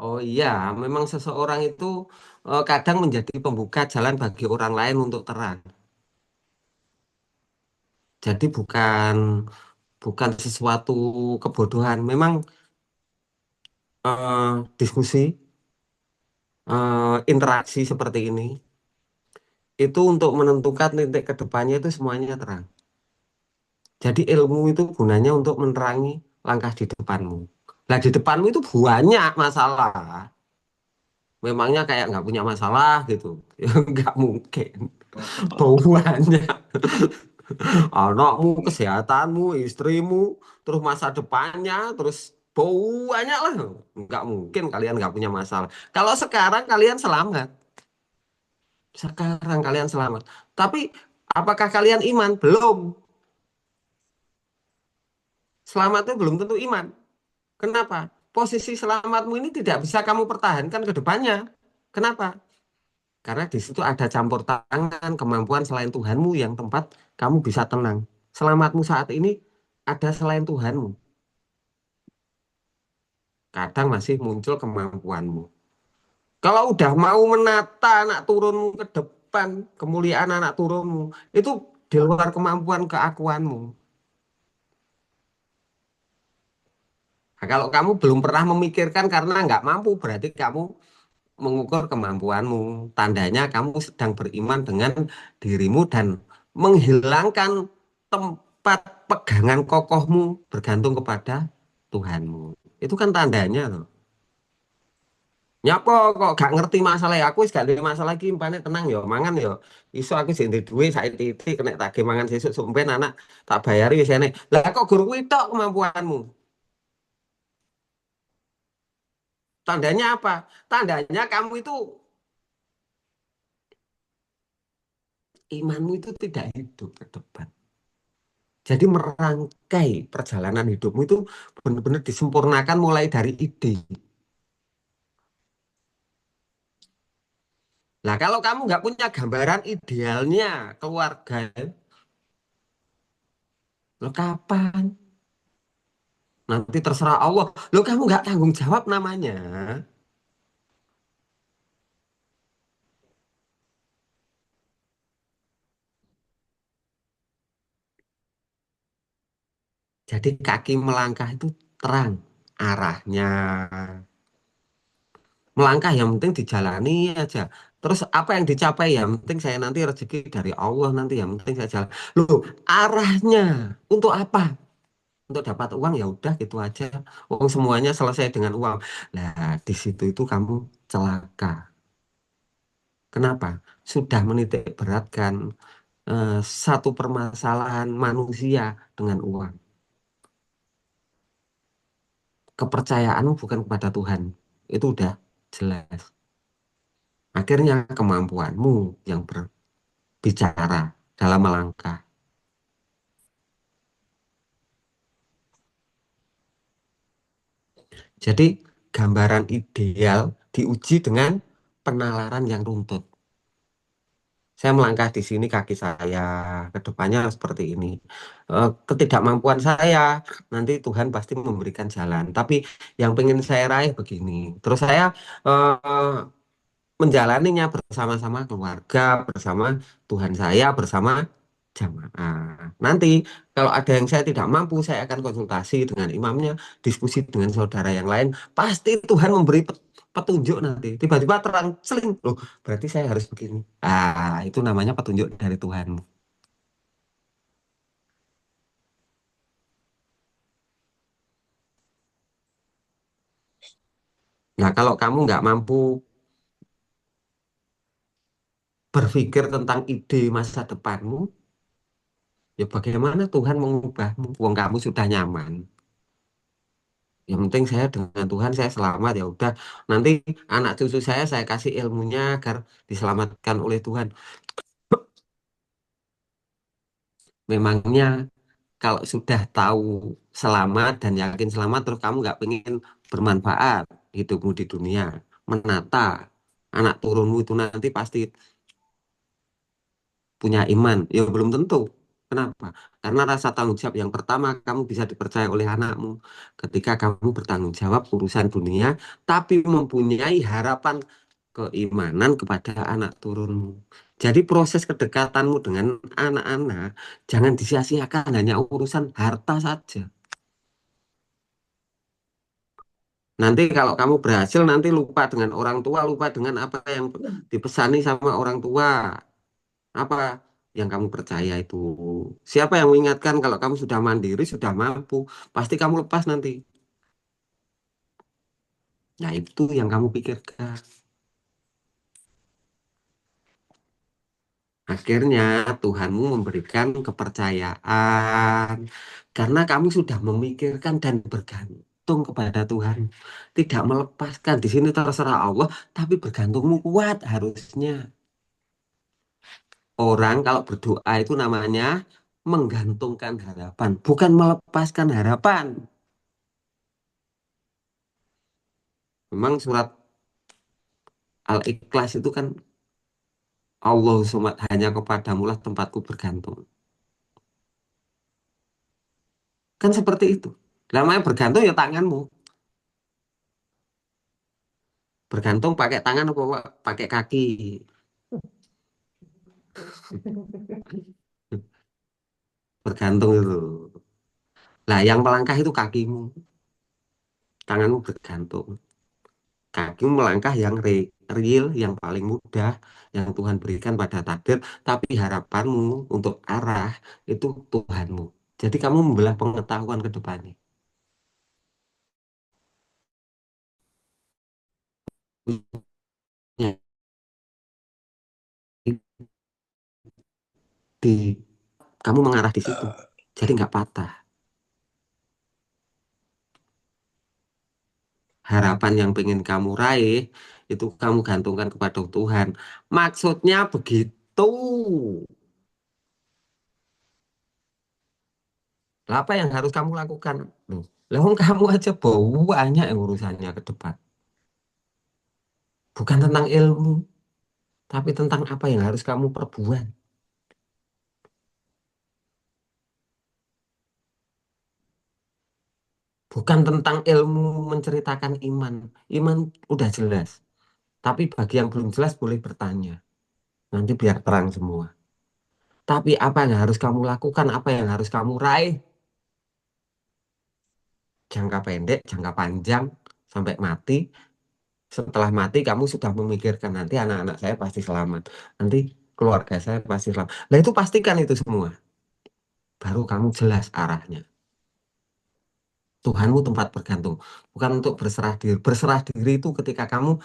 Oh iya, memang seseorang itu kadang menjadi pembuka jalan bagi orang lain untuk terang. Jadi bukan bukan sesuatu kebodohan. Memang diskusi, interaksi seperti ini itu untuk menentukan titik ke depannya itu semuanya terang. Jadi ilmu itu gunanya untuk menerangi langkah di depanmu. Nah di depanmu itu banyak masalah. Memangnya kayak nggak punya masalah gitu. Ya nggak mungkin. Banyak. Anakmu, kesehatanmu, istrimu, terus masa depannya, terus banyak lah. Nggak mungkin kalian nggak punya masalah. Kalau sekarang kalian selamat. Sekarang kalian selamat. Tapi apakah kalian iman? Belum. Selamatnya belum tentu iman. Kenapa? Posisi selamatmu ini tidak bisa kamu pertahankan ke depannya. Kenapa? Karena di situ ada campur tangan kemampuan selain Tuhanmu yang tempat kamu bisa tenang. Selamatmu saat ini ada selain Tuhanmu. Kadang masih muncul kemampuanmu. Kalau udah mau menata anak turunmu ke depan, kemuliaan anak turunmu, itu di luar kemampuan keakuanmu. Nah, kalau kamu belum pernah memikirkan karena nggak mampu, berarti kamu mengukur kemampuanmu. Tandanya kamu sedang beriman dengan dirimu dan menghilangkan tempat pegangan kokohmu bergantung kepada Tuhanmu. Itu kan tandanya loh. Nyapa kok gak ngerti masalah aku wis gak ada masalah iki mpane tenang ya mangan ya iso aku sing duwe duwe sak titik kena tagih mangan sesuk sumpen anak tak bayari wis enek lah kok guru kuwi tok kemampuanmu tandanya apa tandanya kamu itu imanmu itu tidak hidup ke depan. Jadi merangkai perjalanan hidupmu itu benar-benar disempurnakan mulai dari ide. Nah, kalau kamu nggak punya gambaran idealnya keluarga, lo kapan? Nanti terserah Allah. Lo kamu nggak tanggung jawab namanya. Jadi kaki melangkah itu terang arahnya. Melangkah yang penting dijalani aja. Terus apa yang dicapai yang penting saya nanti rezeki dari Allah nanti yang penting saya jalan. Loh, arahnya untuk apa? Untuk dapat uang ya udah gitu aja. Uang semuanya selesai dengan uang. Nah, di situ itu kamu celaka. Kenapa? Sudah menitik beratkan satu permasalahan manusia dengan uang. Kepercayaanmu bukan kepada Tuhan. Itu udah jelas. Akhirnya kemampuanmu yang berbicara dalam melangkah. Jadi gambaran ideal diuji dengan penalaran yang runtut. Saya melangkah di sini kaki saya ke depannya seperti ini. Ketidakmampuan saya nanti Tuhan pasti memberikan jalan. Tapi yang pengen saya raih begini. Terus saya eh, menjalaninya bersama-sama keluarga, bersama Tuhan saya, bersama jamaah. Nanti kalau ada yang saya tidak mampu, saya akan konsultasi dengan imamnya, diskusi dengan saudara yang lain. Pasti Tuhan memberi petunjuk nanti. Tiba-tiba terang, seling. Loh, berarti saya harus begini. Ah, itu namanya petunjuk dari Tuhan. Nah, kalau kamu nggak mampu berpikir tentang ide masa depanmu, ya bagaimana Tuhan mengubahmu? Wong kamu sudah nyaman. Yang penting saya dengan Tuhan saya selamat ya udah. Nanti anak cucu saya kasih ilmunya agar diselamatkan oleh Tuhan. Memangnya kalau sudah tahu selamat dan yakin selamat terus kamu nggak pengen bermanfaat hidupmu di dunia, menata anak turunmu itu nanti pasti punya iman. Ya belum tentu. Kenapa? Karena rasa tanggung jawab yang pertama kamu bisa dipercaya oleh anakmu ketika kamu bertanggung jawab urusan dunia, tapi mempunyai harapan keimanan kepada anak turunmu. Jadi proses kedekatanmu dengan anak-anak jangan disia-siakan hanya urusan harta saja. Nanti kalau kamu berhasil nanti lupa dengan orang tua, lupa dengan apa yang dipesani sama orang tua. Apa yang kamu percaya itu. Siapa yang mengingatkan kalau kamu sudah mandiri, sudah mampu, pasti kamu lepas nanti. Nah, itu yang kamu pikirkan. Akhirnya Tuhanmu memberikan kepercayaan karena kamu sudah memikirkan dan bergantung kepada Tuhan. Tidak melepaskan di sini terserah Allah, tapi bergantungmu kuat harusnya. Orang kalau berdoa itu namanya menggantungkan harapan, bukan melepaskan harapan. Memang surat Al-Ikhlas itu kan Allah somat hanya kepadamulah tempatku bergantung. Kan seperti itu. Namanya bergantung ya tanganmu. Bergantung pakai tangan apa pakai kaki. Bergantung itu. Nah, yang melangkah itu kakimu. Tanganmu bergantung. Kakimu melangkah yang real, yang paling mudah, yang Tuhan berikan pada takdir. Tapi harapanmu untuk arah itu Tuhanmu. Jadi kamu membelah pengetahuan ke depannya. Ya, di kamu mengarah di situ. Jadi nggak patah. Harapan yang pengen kamu raih itu kamu gantungkan kepada Tuhan. Maksudnya begitu. Lah, apa yang harus kamu lakukan? Loh, lah wong kamu aja banyak yang urusannya ke depan. Bukan tentang ilmu, tapi tentang apa yang harus kamu perbuat. Bukan tentang ilmu menceritakan iman. Iman udah jelas. Tapi bagi yang belum jelas boleh bertanya. Nanti biar terang semua. Tapi apa yang harus kamu lakukan, apa yang harus kamu raih, jangka pendek, jangka panjang, sampai mati. Setelah mati kamu sudah memikirkan nanti anak-anak saya pasti selamat. Nanti keluarga saya pasti selamat. Nah itu pastikan itu semua. Baru kamu jelas arahnya. Tuhanmu tempat bergantung. Bukan untuk berserah diri. Berserah diri itu ketika kamu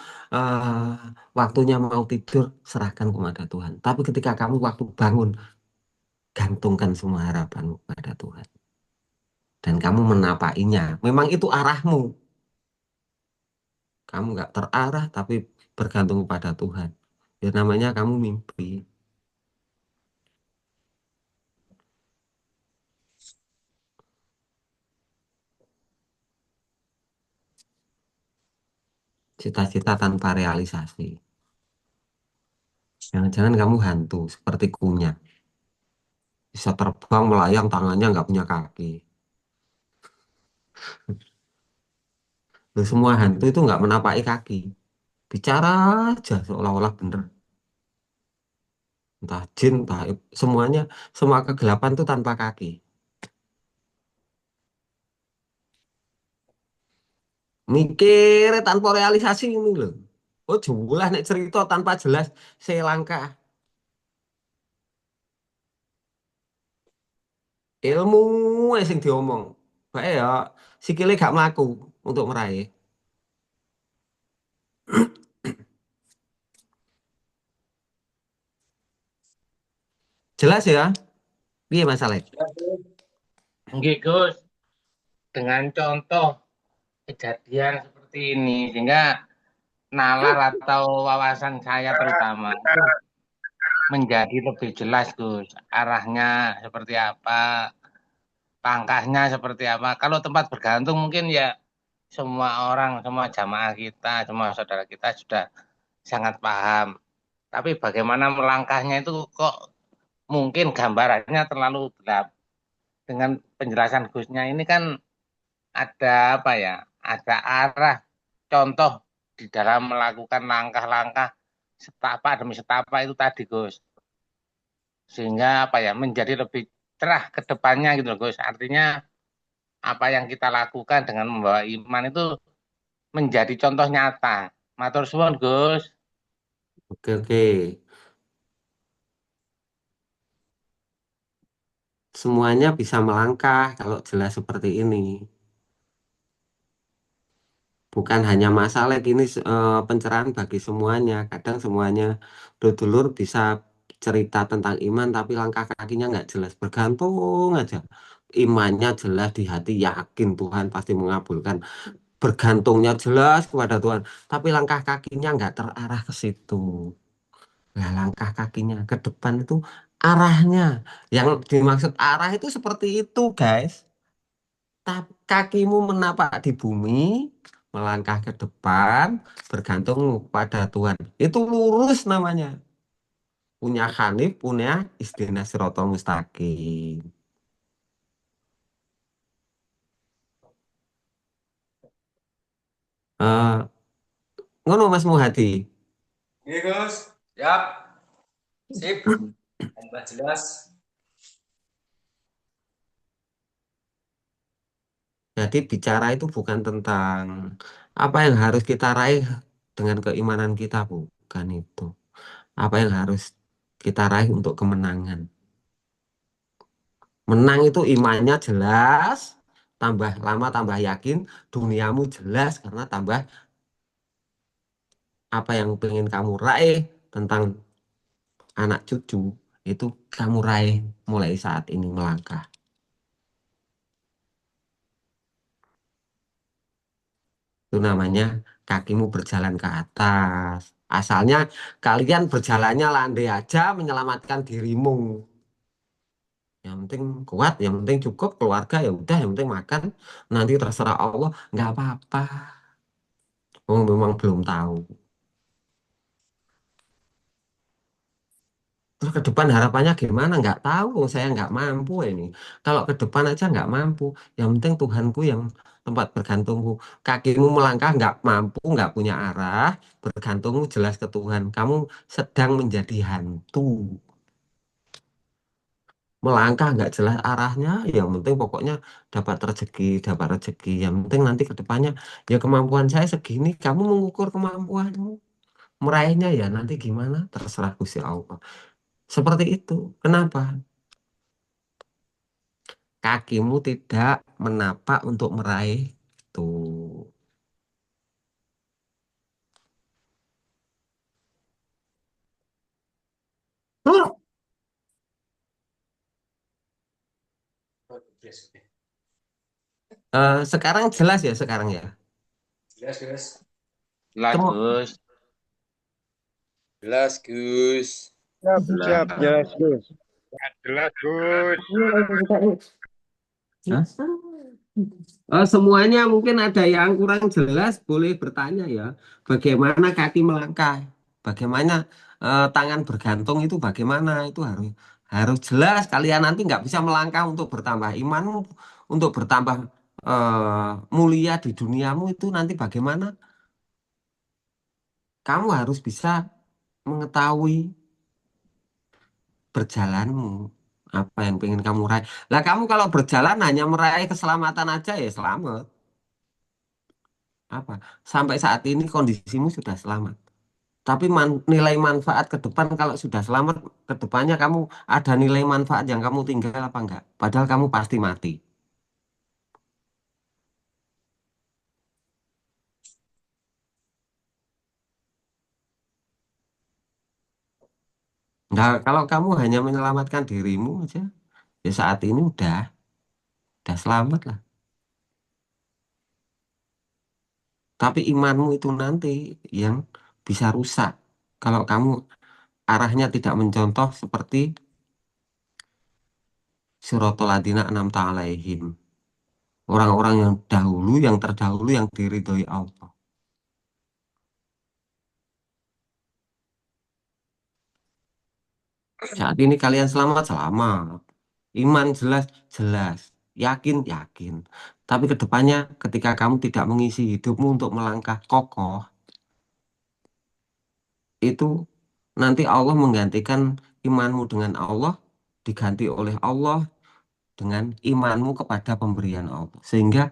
waktunya mau tidur, serahkan kepada Tuhan. Tapi ketika kamu waktu bangun, gantungkan semua harapanmu pada Tuhan. Dan kamu menapainya. Memang itu arahmu. Kamu nggak terarah, tapi bergantung pada Tuhan. Ya namanya kamu mimpi. Cita-cita tanpa realisasi. Jangan-jangan kamu hantu, seperti kunyah. Bisa terbang, melayang, tangannya nggak punya kaki. Loh, semua hantu itu nggak menapaki kaki. Bicara aja seolah-olah bener. Entah jin, entah semuanya, semua kegelapan itu tanpa kaki. Mikir tanpa realisasi ini loh. Oh jelas nek cerita tanpa jelas selangkah. Ilmu sing diomong. Baik ya, sikile gak mlaku untuk meraih. Jelas ya? Piye masalah? Nggih, Gus. Dengan contoh kejadian seperti ini sehingga nalar atau wawasan saya terutama itu menjadi lebih jelas, Gus. Arahnya seperti apa, langkahnya seperti apa. Kalau tempat bergantung mungkin ya semua orang, semua jamaah kita, semua saudara kita sudah sangat paham. Tapi bagaimana melangkahnya itu kok mungkin gambarannya terlalu gelap. Dengan penjelasan Gusnya ini kan ada apa ya? Ada arah contoh di dalam melakukan langkah-langkah setapak demi setapak itu tadi, Gus. Sehingga apa ya? Menjadi lebih cerah ke depannya gitu loh, Gus. Artinya apa yang kita lakukan dengan membawa iman itu menjadi contoh nyata. Matur suwun, Gus. Oke, oke. Semuanya bisa melangkah kalau jelas seperti ini. Bukan hanya masalah ini pencerahan bagi semuanya. Kadang semuanya dulur bisa cerita tentang iman tapi langkah kakinya nggak jelas. Bergantung aja. Imannya jelas di hati, yakin Tuhan pasti mengabulkan. Bergantungnya jelas kepada Tuhan. Tapi langkah kakinya nggak terarah ke situ. Nah, langkah kakinya ke depan itu arahnya. Yang dimaksud arah itu seperti itu, guys. Kakimu menapak di bumi, melangkah ke depan, bergantung pada Tuhan. Itu lurus namanya. Punya Hanif, punya Ihdina Sirotol Mustaqim. Eh, ngono Mas Muhadi. Iya, Gus. Siap. Sip. Tambah jelas. Jadi bicara itu bukan tentang apa yang harus kita raih dengan keimanan kita, bukan itu. Apa yang harus kita raih untuk kemenangan. Menang itu imannya jelas, tambah lama tambah yakin, duniamu jelas karena tambah apa yang pengen kamu raih tentang anak cucu, itu kamu raih mulai saat ini melangkah. Itu namanya kakimu berjalan ke atas. Asalnya kalian berjalannya landai aja menyelamatkan dirimu. Yang penting kuat, yang penting cukup, keluarga ya udah, yang penting makan. Nanti terserah Allah, nggak apa-apa. Oh, memang belum tahu. Terus ke depan harapannya gimana? Nggak tahu, saya nggak mampu ini. Kalau ke depan aja nggak mampu. Yang penting Tuhanku yang tempat bergantungku. Kakimu melangkah nggak mampu, nggak punya arah. Bergantungmu jelas ke Tuhan. Kamu sedang menjadi hantu. Melangkah nggak jelas arahnya. Yang penting pokoknya dapat rezeki, dapat rezeki. Yang penting nanti ke depannya, ya kemampuan saya segini. Kamu mengukur kemampuanmu. Meraihnya ya nanti gimana? Terserah Gusti Allah. Seperti itu. Kenapa? Kakimu tidak menapak untuk meraih itu. Yes, Sekarang jelas ya sekarang ya. jelas, jelas. Jelas, Semua Gus. Jelas, Gus. Siap, siap, Jelas. jelas, Gus. Jelas, Gus. Hah? Semuanya mungkin ada yang kurang jelas, boleh bertanya ya. Bagaimana kaki melangkah? Bagaimana tangan bergantung itu bagaimana? Itu harus harus jelas. Kalian nanti nggak bisa melangkah untuk bertambah imanmu, untuk bertambah mulia di duniamu itu nanti bagaimana? Kamu harus bisa mengetahui berjalanmu, apa yang pengen kamu raih. Lah kamu kalau berjalan hanya meraih keselamatan aja ya selamat. Apa? Sampai saat ini kondisimu sudah selamat. Tapi nilai manfaat ke depan kalau sudah selamat ke depannya kamu ada nilai manfaat yang kamu tinggal apa enggak? Padahal kamu pasti mati. Nah, kalau kamu hanya menyelamatkan dirimu aja, ya saat ini udah selamat lah. Tapi imanmu itu nanti yang bisa rusak. Kalau kamu arahnya tidak mencontoh seperti Suratul Ladina an'amta ta'alaihim. Orang-orang yang dahulu, yang terdahulu, yang diridhoi Allah. Saat ini kalian selamat, selamat. Iman jelas, jelas. Yakin, yakin. Tapi kedepannya ketika kamu tidak mengisi hidupmu untuk melangkah kokoh, itu nanti Allah menggantikan imanmu dengan Allah, diganti oleh Allah dengan imanmu kepada pemberian Allah. Sehingga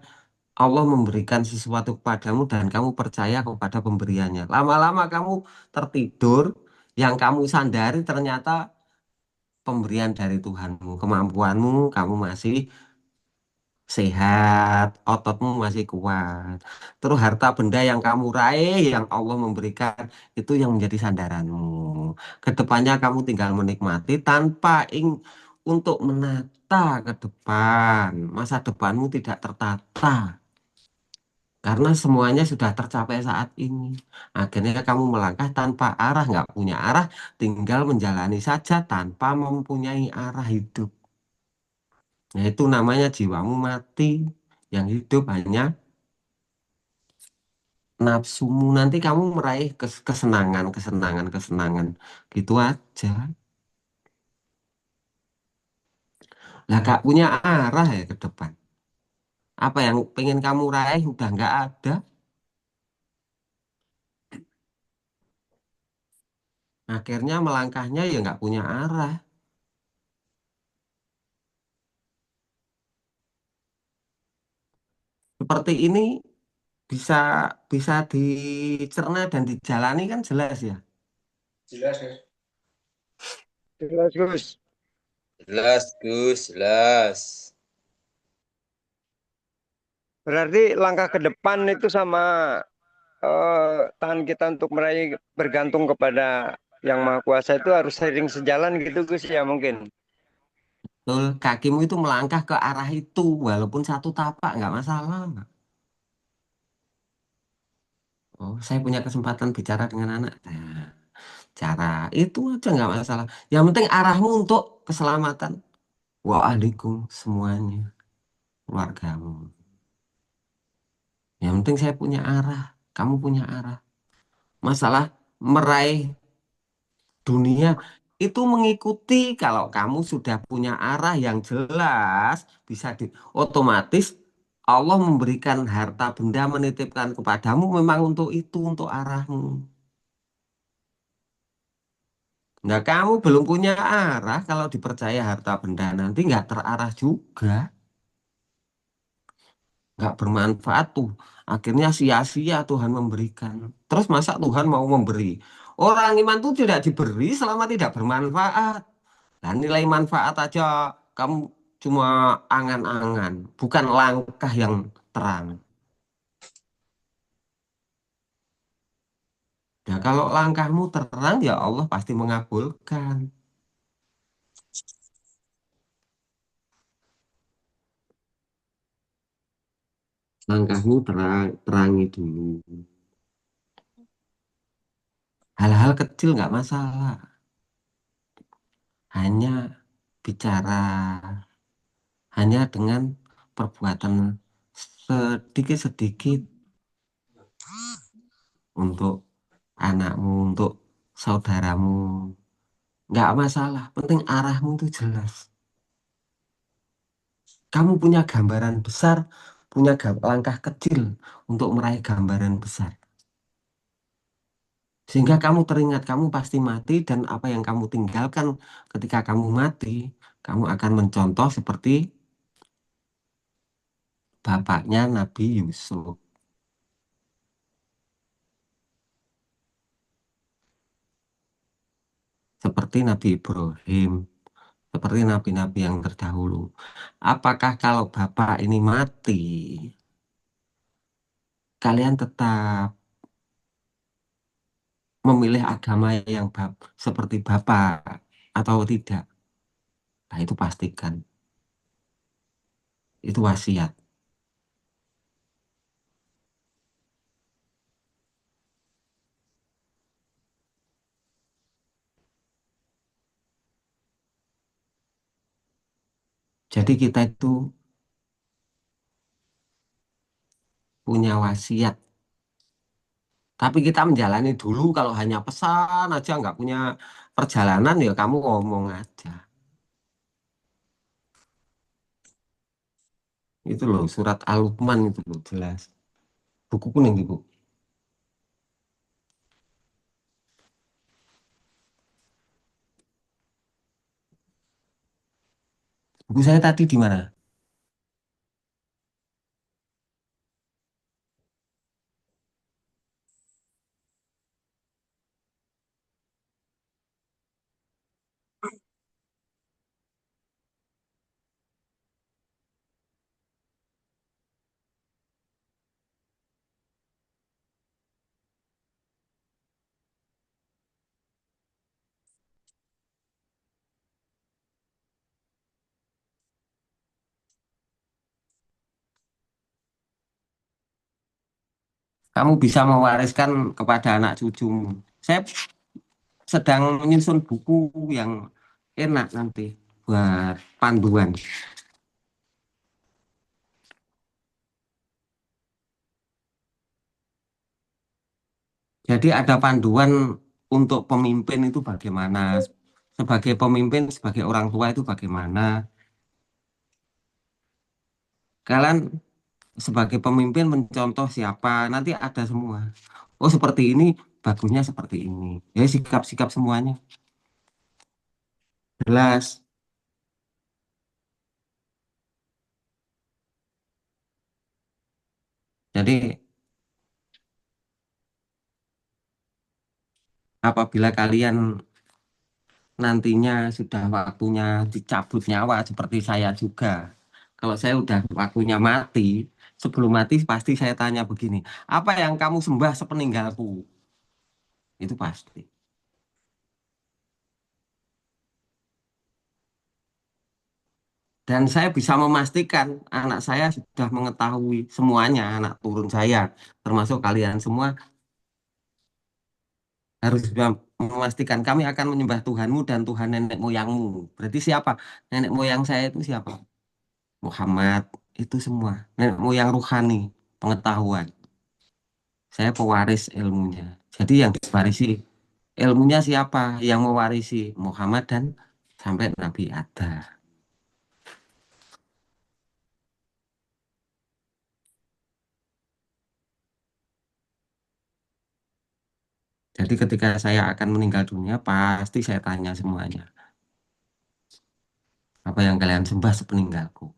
Allah memberikan sesuatu kepadamu dan kamu percaya kepada pemberiannya. Lama-lama kamu tertidur, yang kamu sandari ternyata pemberian dari Tuhanmu. Kemampuanmu, kamu masih sehat, ototmu masih kuat. Terus harta benda yang kamu raih, yang Allah memberikan, itu yang menjadi sandaranmu. Kedepannya kamu tinggal menikmati tanpa untuk menata ke depan. Masa depanmu tidak tertata. Karena semuanya sudah tercapai saat ini. Akhirnya kamu melangkah tanpa arah, nggak punya arah, tinggal menjalani saja tanpa mempunyai arah hidup. Nah, itu namanya jiwamu mati. Yang hidup hanya nafsumu. Nanti kamu meraih kesenangan, kesenangan, kesenangan. Gitu aja. Lah, gak punya arah ya ke depan. Apa yang pengen kamu raih udah nggak ada. Akhirnya melangkahnya ya nggak punya arah. Seperti ini bisa bisa dicerna dan dijalani kan jelas ya. Jelas, jelas. Jelas, Gus. Jelas, Gus. Jelas. Berarti langkah ke depan itu sama tangan kita untuk meraih bergantung kepada Yang Maha Kuasa itu harus sering sejalan gitu Gus ya mungkin. Betul, kakimu itu melangkah ke arah itu walaupun satu tapak nggak masalah. Oh, saya punya kesempatan bicara dengan anak. Nah, cara itu aja nggak masalah. Yang penting arahmu untuk keselamatan. Waalaikum semuanya, keluargamu. Yang penting saya punya arah, kamu punya arah. Masalah meraih dunia itu mengikuti kalau kamu sudah punya arah yang jelas, bisa otomatis Allah memberikan harta benda menitipkan kepadamu memang untuk itu, untuk arahmu. Nah, kamu belum punya arah, kalau dipercaya harta benda nanti nggak terarah juga, nggak bermanfaat tuh. Akhirnya sia-sia Tuhan memberikan. Terus masa Tuhan mau memberi? Orang iman itu tidak diberi selama tidak bermanfaat. Dan nilai manfaat aja kamu cuma angan-angan, bukan langkah yang terang. Nah, kalau langkahmu terang, ya Allah pasti mengabulkan. Langkahmu terang, terangi dulu. Hal-hal kecil nggak masalah. Hanya bicara, hanya dengan perbuatan sedikit-sedikit untuk anakmu, untuk saudaramu. Nggak masalah, penting arahmu itu jelas. Kamu punya gambaran besar, punya langkah kecil untuk meraih gambaran besar. Sehingga kamu teringat kamu pasti mati dan apa yang kamu tinggalkan ketika kamu mati, kamu akan mencontoh seperti bapaknya Nabi Yusuf, seperti Nabi Ibrahim, seperti nabi-nabi yang terdahulu. Apakah kalau bapak ini mati, kalian tetap memilih agama yang seperti bapak atau tidak? Nah, itu pastikan. Itu wasiat. Jadi kita itu punya wasiat. Tapi kita menjalani dulu, kalau hanya pesan aja nggak punya perjalanan ya kamu ngomong aja. Itu loh surat Al-Luqman itu loh jelas. Buku kuning ibu. Buku saya tadi di mana? Kamu bisa mewariskan kepada anak cucumu. Saya sedang menyusun buku yang enak nanti buat panduan. Jadi ada panduan untuk pemimpin itu bagaimana, sebagai pemimpin, sebagai orang tua itu bagaimana. Kalian sebagai pemimpin mencontoh siapa, nanti ada semua. Oh seperti ini, bagusnya seperti ini. Ya sikap-sikap semuanya jelas. Jadi apabila kalian nantinya sudah waktunya dicabut nyawa seperti saya juga. Kalau saya udah waktunya mati, sebelum mati pasti saya tanya begini, apa yang kamu sembah sepeninggalku? Itu pasti. Dan saya bisa memastikan anak saya sudah mengetahui semuanya, anak turun saya, termasuk kalian semua harus memastikan kami akan menyembah Tuhanmu dan Tuhan nenek moyangmu. Berarti siapa? Nenek moyang saya itu siapa? Muhammad. Itu semua. Nenek moyang rohani, pengetahuan. Saya pewaris ilmunya. Jadi yang diwarisi ilmunya siapa? Yang mewarisi Muhammad dan sampai Nabi ada. Jadi ketika saya akan meninggal dunia, pasti saya tanya semuanya. Apa yang kalian sembah sepeninggalku?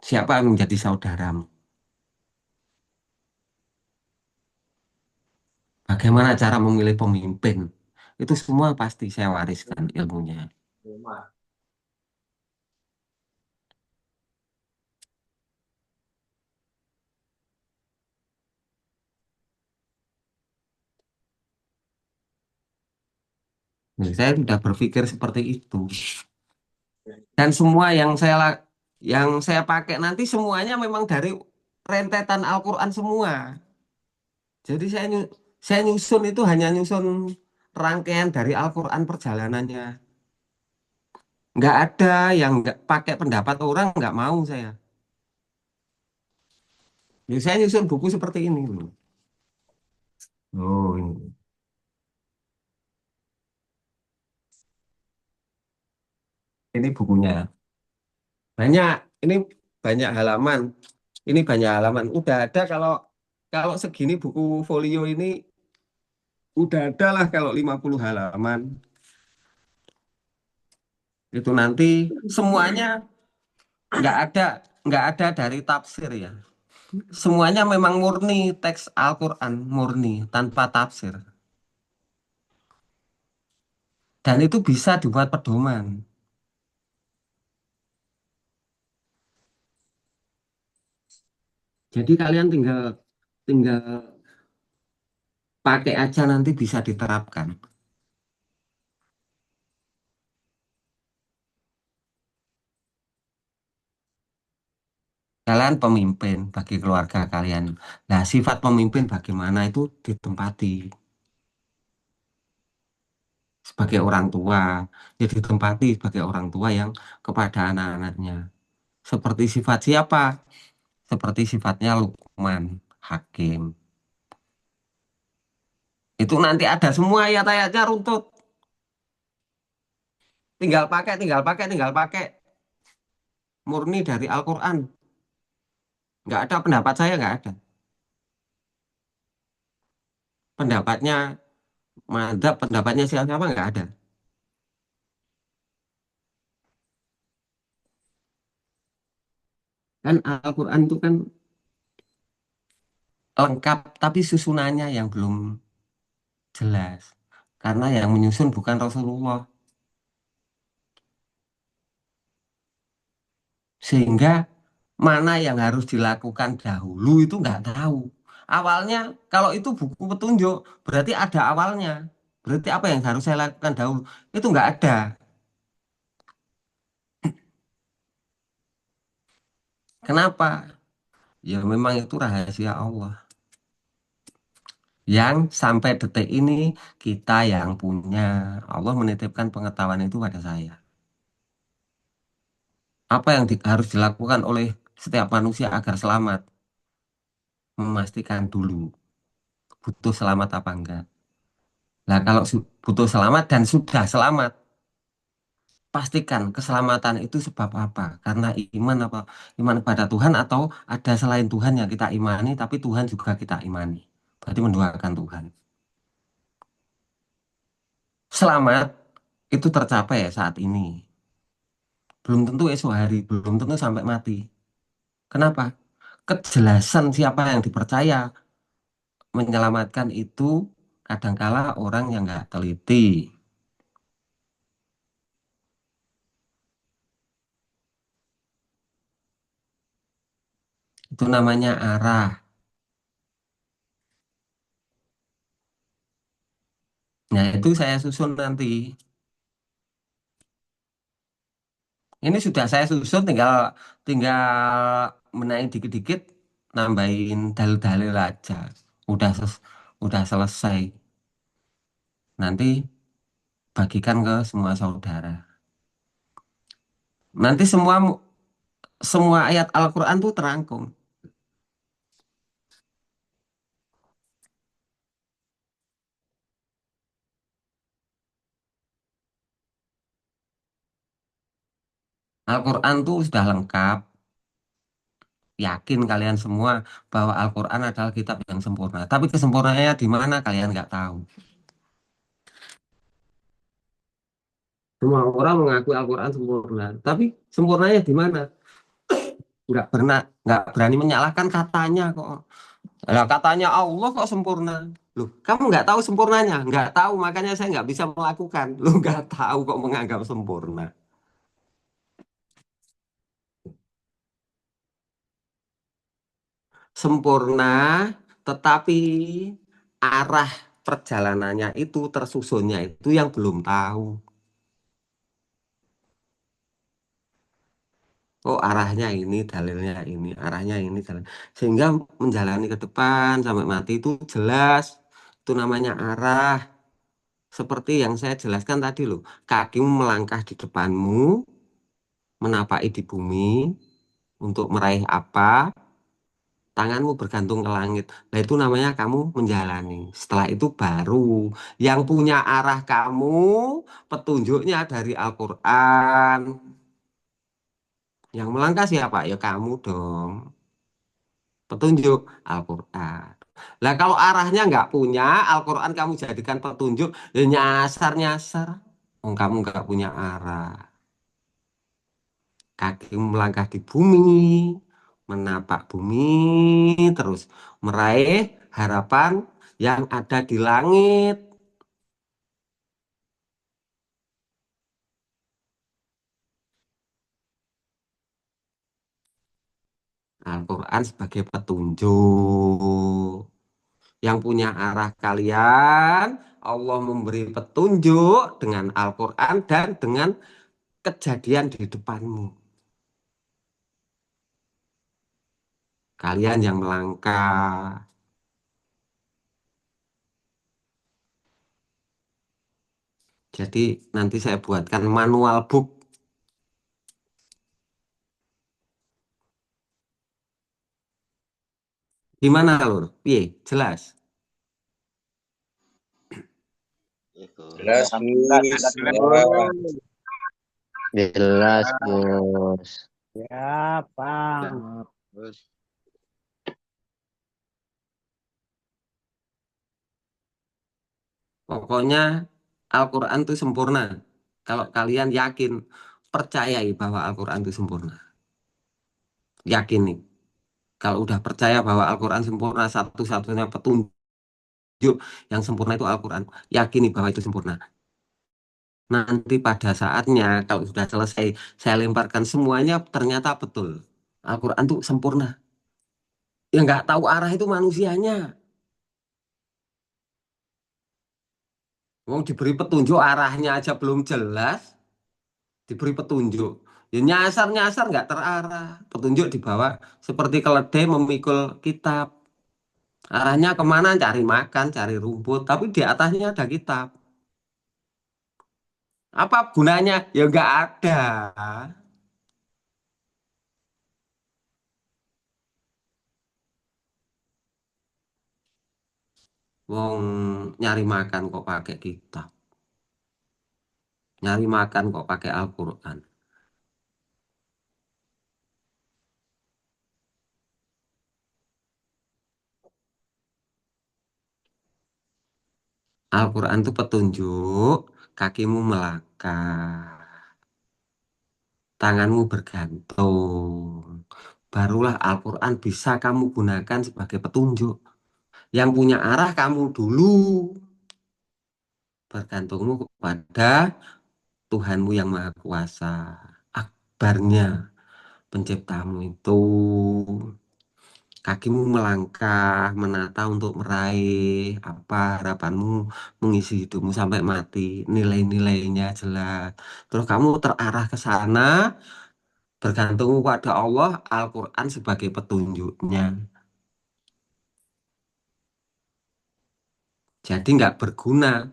Siapa yang menjadi saudaramu? Bagaimana cara memilih pemimpin? Itu semua pasti saya wariskan ilmunya. Nah, saya sudah berpikir seperti itu. Dan semua yang saya pakai nanti semuanya memang dari rentetan Al-Quran semua. Jadi saya nyusun itu hanya nyusun rangkaian dari Al-Quran perjalanannya. Nggak ada yang nggak pakai pendapat orang, nggak mau saya. Ya, saya nyusun buku seperti ini loh. Oh, ini bukunya. Banyak, ini banyak halaman. Ini banyak halaman. Udah ada kalau kalau segini buku folio ini udah ada lah kalau 50 halaman. Itu nanti semuanya nggak ada nggak ada dari tafsir ya. Semuanya memang murni teks Al-Quran, murni tanpa tafsir. Dan itu bisa dibuat pedoman. Jadi kalian tinggal tinggal pakai aja nanti bisa diterapkan. Kalian pemimpin bagi keluarga kalian. Nah, sifat pemimpin bagaimana itu ditempati sebagai orang tua. Ya ditempati sebagai orang tua yang kepada anak-anaknya. Seperti sifat siapa? Seperti sifatnya Luqman Hakim. Itu nanti ada semua ayat-ayatnya runtut. Tinggal pakai, tinggal pakai, tinggal pakai. Murni dari Al-Quran. Nggak ada pendapat saya, nggak ada. Pendapatnya madzhab, pendapatnya siapa nggak ada. Kan Al-Quran itu kan lengkap, tapi susunannya yang belum jelas. Karena yang menyusun bukan Rasulullah. Sehingga mana yang harus dilakukan dahulu itu nggak tahu. Awalnya, kalau itu buku petunjuk, berarti ada awalnya. Berarti apa yang harus saya lakukan dahulu? Itu nggak ada. Kenapa? Ya memang itu rahasia Allah. Yang sampai detik ini kita yang punya. Allah menitipkan pengetahuan itu pada saya. Apa yang harus dilakukan oleh setiap manusia agar selamat? Memastikan dulu butuh selamat apa enggak. Nah, kalau butuh selamat dan sudah selamat, pastikan keselamatan itu sebab apa? Karena iman apa? Iman kepada Tuhan atau ada selain Tuhan yang kita imani, tapi Tuhan juga kita imani. Berarti menduakan Tuhan. Selamat itu tercapai ya saat ini. Belum tentu esok hari, belum tentu sampai mati. Kenapa? Kejelasan siapa yang dipercaya menyelamatkan itu kadangkala orang yang nggak teliti. Itu namanya arah. Nah, itu saya susun nanti. Ini sudah saya susun, tinggal tinggal menaik dikit-dikit, nambahin dalil-dalil aja. Udah udah selesai. Nanti bagikan ke semua saudara. Nanti semua ayat Al-Quran tuh terangkum. Al-Quran tuh sudah lengkap. Yakin kalian semua bahwa Al-Quran adalah kitab yang sempurna. Tapi kesempurnaannya di mana kalian nggak tahu. Semua orang mengaku Al-Quran sempurna. Tapi sempurnanya di mana? Nggak berani menyalahkan katanya kok. Lah katanya Allah kok sempurna. Loh, kamu nggak tahu sempurnanya? Nggak tahu, makanya saya nggak bisa melakukan. Loh, nggak tahu kok menganggap sempurna. Sempurna, tetapi arah perjalanannya itu, tersusunnya itu yang belum tahu. Oh, arahnya ini, dalilnya ini, arahnya ini, sehingga menjalani ke depan sampai mati itu jelas. Itu namanya arah. Seperti yang saya jelaskan tadi loh, kakimu melangkah di depanmu, menapaki di bumi untuk meraih apa? Tanganmu bergantung ke langit. Nah, itu namanya kamu menjalani. Setelah itu baru yang punya arah kamu, petunjuknya dari Al-Quran. Yang melangkah siapa? Ya kamu dong. Petunjuk Al-Quran. Lah kalau arahnya nggak punya, Al-Quran kamu jadikan petunjuk, ya nyasar-nyasar. Oh, kamu nggak punya arah. Kaki melangkah di bumi, menapak bumi, terus meraih harapan yang ada di langit. Al-Quran sebagai petunjuk. Yang punya arah kalian, Allah memberi petunjuk dengan Al-Quran dan dengan kejadian di depanmu. Kalian yang melangkah. Jadi nanti saya buatkan manual book. Gimana lur? Piye? Jelas? Jelas, Gus. Jelas. Jelas, Gus. Ya, Bang. Gus. Pokoknya Al-Quran itu sempurna. Kalau kalian yakin, percayai bahwa Al-Quran itu sempurna. Yakin nih. Kalau udah percaya bahwa Al-Quran sempurna, satu-satunya petunjuk yang sempurna itu Al-Quran. Yakini bahwa itu sempurna. Nanti pada saatnya, kalau sudah selesai, saya lemparkan semuanya, ternyata betul. Al-Quran itu sempurna. Yang nggak tahu arah itu manusianya. Mau diberi petunjuk arahnya aja belum jelas, diberi petunjuk. Ya nyasar-nyasar nggak terarah. Petunjuk di bawah seperti keledai memikul kitab. Arahnya kemana? Cari makan, cari rumput. Tapi di atasnya ada kitab. Apa gunanya? Ya nggak ada. Wong nyari makan kok pakai kitab. Nyari makan kok pakai Al-Quran. Al-Quran itu petunjuk, kakimu melangkah, tanganmu bergantung. Barulah Al-Quran bisa kamu gunakan sebagai petunjuk. Yang punya arah kamu dulu. Bergantungmu kepada Tuhanmu yang Maha Kuasa. Akbarnya penciptamu itu. Kakimu melangkah, menata untuk meraih apa harapanmu mengisi hidupmu sampai mati. Nilai-nilainya jelas. Terus kamu terarah ke sana, bergantung pada Allah, Al-Quran sebagai petunjuknya. Jadi nggak berguna.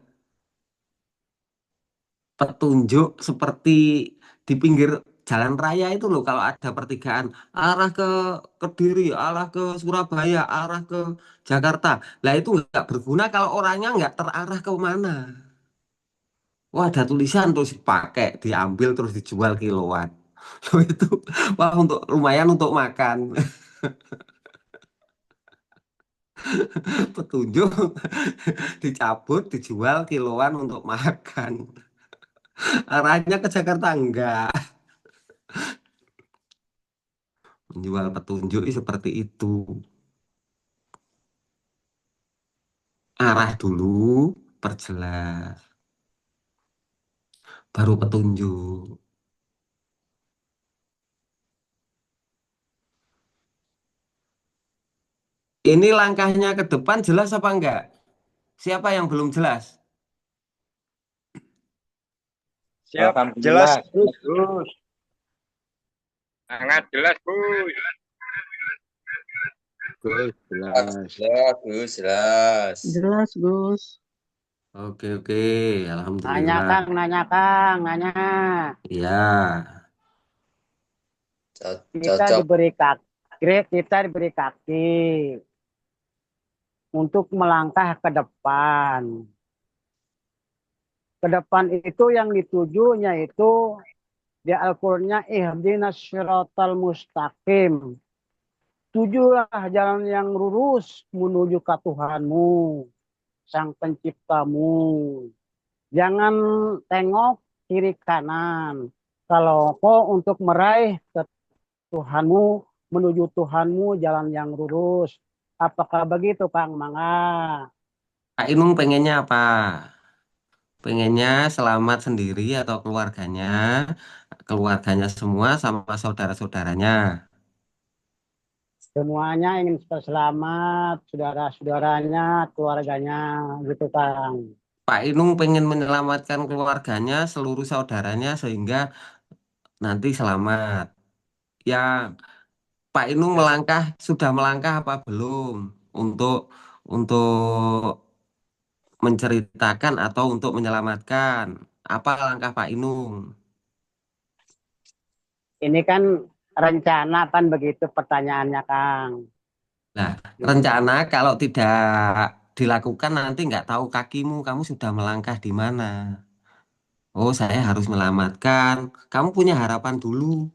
Petunjuk seperti di pinggir jalan raya itu loh, kalau ada pertigaan arah ke Kediri, arah ke Surabaya, arah ke Jakarta. Lah itu nggak berguna kalau orangnya nggak terarah ke mana. Wah, ada tulisan terus dipakai, diambil terus dijual kiloan. Loh itu, wah untuk lumayan untuk makan. Petunjuk dicabut, dijual kiloan untuk makan. Arahnya ke Jakarta enggak. Menjual petunjuk seperti itu. Arah dulu, perjelas, baru petunjuk. Ini langkahnya ke depan jelas apa enggak? Siapa yang belum jelas? Siap, Alhamdulillah. jelas. Gus. Sangat jelas, Gus. Gus, jelas. Jelas, Gus, jelas. Jelas, Gus. Oke, Nanya, alhamdulillah. Kang, nanya. Ya, Kita Cocok. diberi kaki untuk melangkah ke depan. Ke depan itu yang ditujunya itu di Al-Qur'annya ihdinas syiratal mustaqim. Tujulah jalan yang lurus menuju ke Tuhanmu, Sang Penciptamu. Jangan tengok kiri kanan. Kalau kau untuk meraih ke Tuhanmu, menuju Tuhanmu jalan yang lurus. Apakah begitu, Kang Mangga? Pak Inung pengennya apa? Pengennya selamat sendiri atau keluarganya? Keluarganya semua sama saudara-saudaranya. Semuanya ingin selamat, saudara-saudaranya, keluarganya, gitu, Kang. Pak Inung pengen menyelamatkan keluarganya, seluruh saudaranya sehingga nanti selamat. Ya, Pak Inung sudah melangkah apa belum untuk menceritakan atau untuk menyelamatkan? Apa langkah Pak Inung? Ini kan rencana kan begitu pertanyaannya, Kang. Nah, rencana kalau tidak dilakukan nanti nggak tahu kakimu, kamu sudah melangkah di mana. Oh, saya harus menyelamatkan. Kamu punya harapan dulu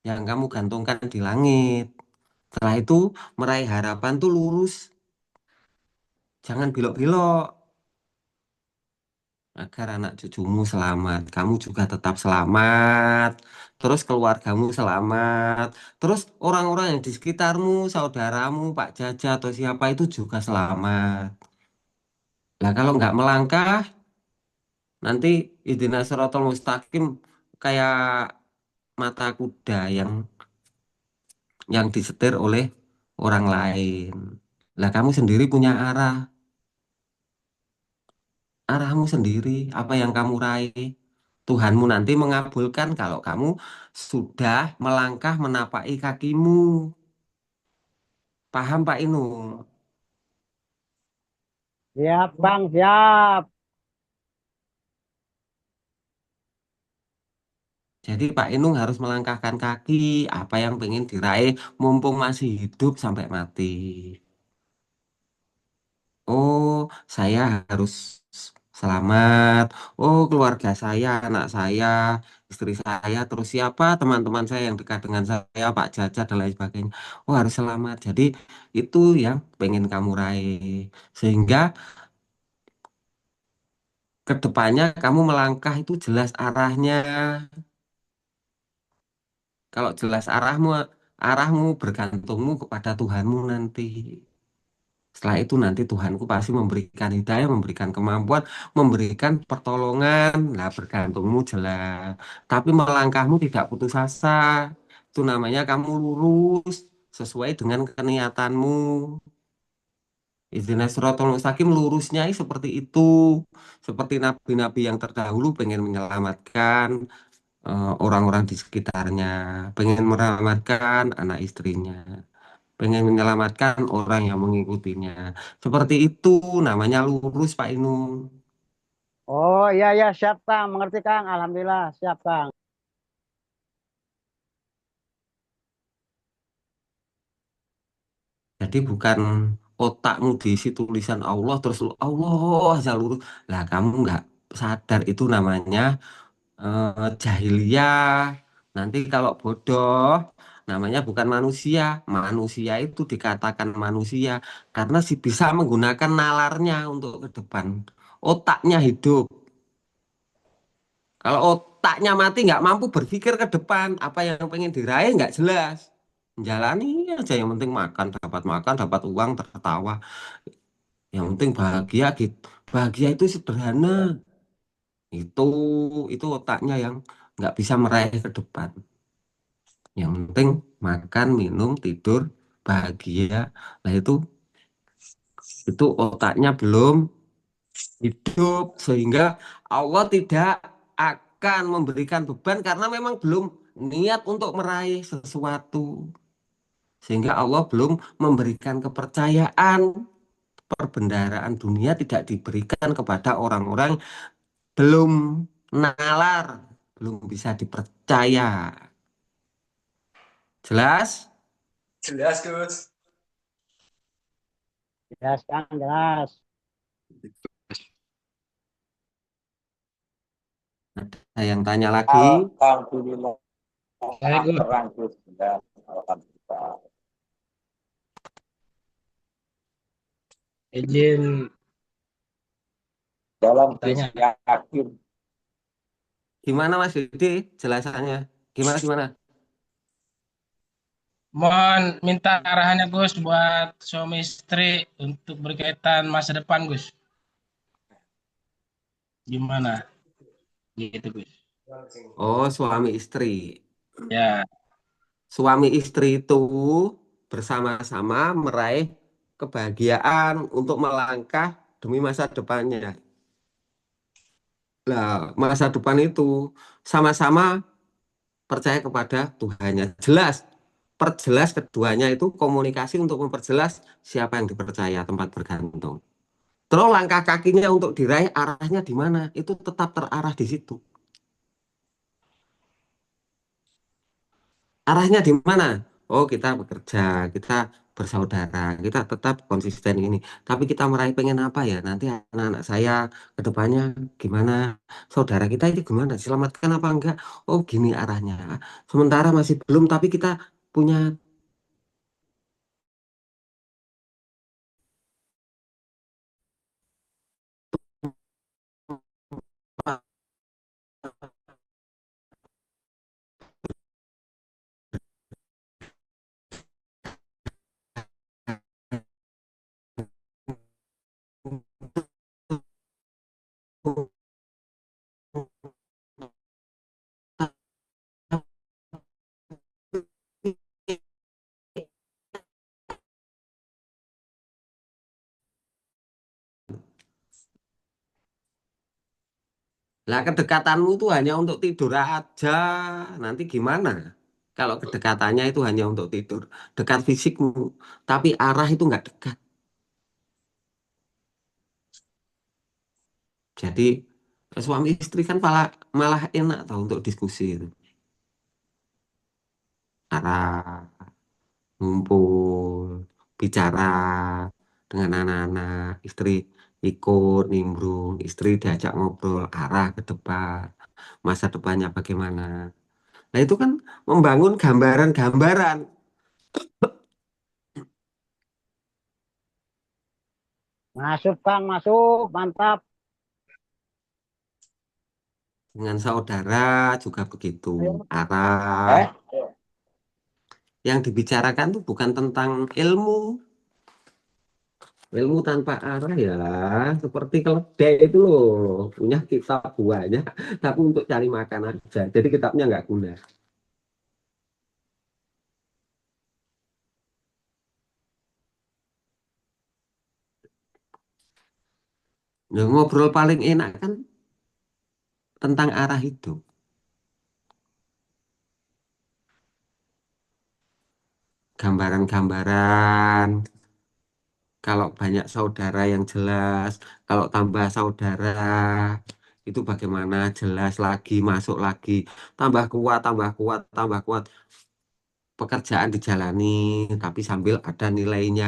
yang kamu gantungkan di langit. Setelah itu meraih harapan tuh lurus, jangan belok-belok agar anak cucumu selamat, kamu juga tetap selamat, terus keluargamu selamat, terus orang-orang yang di sekitarmu, saudaramu, Pak Jaja atau siapa itu juga selamat. Nah, kalau nggak melangkah, nanti ihdinas siratal mustaqim kayak mata kuda yang disetir oleh orang lain. Lah, kamu sendiri punya arahmu sendiri, apa yang kamu raih. Tuhanmu nanti mengabulkan kalau kamu sudah melangkah menapaki kakimu. Paham Pak Inung? Siap, Bang, siap. Jadi Pak Inung harus melangkahkan kaki apa yang pengen diraih mumpung masih hidup sampai mati. Oh, saya harus selamat. Oh, keluarga saya, anak saya, istri saya, terus siapa teman-teman saya yang dekat dengan saya, Pak Jaja dan lain sebagainya. Oh, harus selamat. Jadi itu yang pengen kamu raih. Sehingga ke depannya kamu melangkah itu jelas arahnya. Kalau jelas arahmu bergantungmu kepada Tuhanmu nanti. Setelah itu nanti Tuhanku pasti memberikan hidayah, memberikan kemampuan, memberikan pertolongan. Nah, bergantungmu jelas. Tapi melangkahmu tidak putus asa. Itu namanya kamu lurus sesuai dengan keniatanmu. Ihdinas siratal mustaqim lurusnya seperti itu. Seperti nabi-nabi yang terdahulu pengen menyelamatkan orang-orang di sekitarnya, pengen menyelamatkan anak istrinya. pengen menyelamatkan orang yang mengikutinya. Seperti itu namanya lurus Pak Inung. Oh iya iya siap Kang, mengerti Kang. Alhamdulillah siap Kang. Jadi bukan otakmu diisi tulisan Allah terus lu Allah aja lurus. Lah kamu nggak sadar itu namanya jahiliyah. Nanti kalau bodoh namanya bukan manusia. Manusia itu dikatakan manusia karena sih bisa menggunakan nalarnya untuk ke depan. Otaknya hidup. Kalau otaknya mati nggak mampu berpikir ke depan, apa yang pengen diraih nggak jelas. Jalani aja yang penting makan, dapat uang, tertawa. Yang penting bahagia gitu. Bahagia itu sederhana. Itu itu otaknya yang nggak bisa meraih ke depan. Yang penting makan, minum, tidur, bahagia. Nah itu otaknya belum hidup sehingga Allah tidak akan memberikan beban karena memang belum niat untuk meraih sesuatu. Sehingga Allah belum memberikan kepercayaan. Perbendaharaan dunia tidak diberikan kepada orang-orang belum nalar, belum bisa dipercaya. Jelas? Jelas, Gus. Jelas Kang, jelas. Ada yang tanya lagi? Alhamdulillah. Saya Gus. Terang Gus. Ya, alhamdulillah. Izin Dalam tanya. Gus yakin. Gimana Mas Didi jelasannya? Gimana? Mohon minta arahannya Gus buat suami istri untuk berkaitan masa depan Gus. Gimana? Gitu Gus. Oh, suami istri. Ya, Suami istri itu bersama-sama meraih kebahagiaan untuk melangkah demi masa depannya. Nah, masa depan itu sama-sama percaya kepada Tuhannya. Jelas, perjelas keduanya itu komunikasi untuk memperjelas siapa yang dipercaya tempat bergantung. Terus langkah kakinya untuk diraih arahnya di mana? Itu tetap terarah di situ. Arahnya di mana? Oh, kita bekerja, kita bersaudara, kita tetap konsisten ini. Tapi kita meraih pengen apa ya? Nanti anak-anak saya ke depannya gimana? Saudara kita itu gimana? Selamatkan apa enggak? Oh, gini arahnya. Sementara masih belum, tapi kita punya lah kedekatanmu itu hanya untuk tidur aja. Nanti gimana? Kalau kedekatannya itu hanya untuk tidur, dekat fisikmu, tapi arah itu nggak dekat. Jadi suami istri kan malah malah enak tau untuk diskusi itu. Arah, ngumpul, bicara dengan anak-anak, istri ikut nimbrung, istri diajak ngobrol arah ke depan, masa depannya bagaimana. Nah itu kan membangun gambaran-gambaran. Masuk Kang, masuk. Mantap. Dengan saudara juga begitu. Ayo. Arah Eh? yang dibicarakan tuh bukan tentang ilmu. Ilmu tanpa arah ya seperti keledai itu loh. Punya kitab buahnya, tapi untuk cari makan aja. Jadi kitabnya nggak guna. Nah, ngobrol paling enak kan tentang arah hidup. gambaran-gambaran. Kalau banyak saudara yang jelas, kalau tambah saudara itu bagaimana? Jelas lagi, masuk lagi, tambah kuat, tambah kuat, tambah kuat. Pekerjaan dijalani, tapi sambil ada nilainya.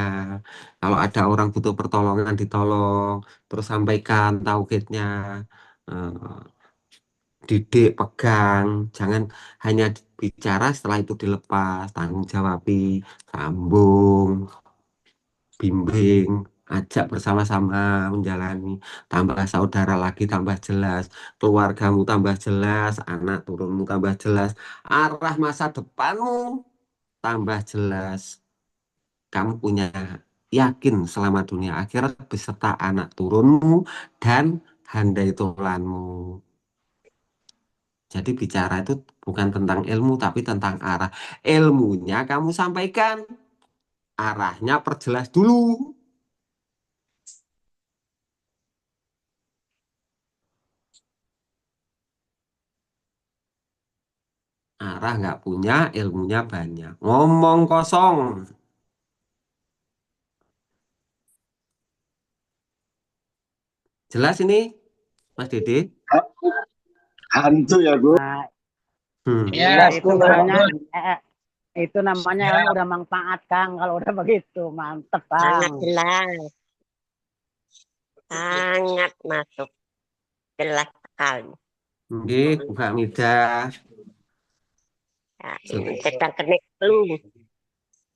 Kalau ada orang butuh pertolongan, ditolong, terus sampaikan tauhidnya, eh, didik, pegang, jangan hanya bicara setelah itu dilepas, tanggung jawabi, sambung, bimbing, ajak bersama-sama menjalani, tambah saudara lagi tambah jelas, keluargamu tambah jelas, anak turunmu tambah jelas, arah masa depanmu tambah jelas. Kamu punya yakin selama dunia akhirat beserta anak turunmu dan handai tulanmu. Jadi bicara itu bukan tentang ilmu tapi tentang arah. Ilmunya kamu sampaikan, arahnya perjelas dulu. Arah nggak punya, ilmunya banyak. Ngomong kosong. Jelas ini, Mas Dede? Hantu ya, Gus. Nah, Ya, Jelas, itu Gus. namanya Gus. itu namanya Ya, ilmu udah manfaat Kang. Kalau udah begitu, mantep Sangat Kang. jelas, sangat masuk, jelas sekali. Oke, buka midah. Ya, sedang kena flu.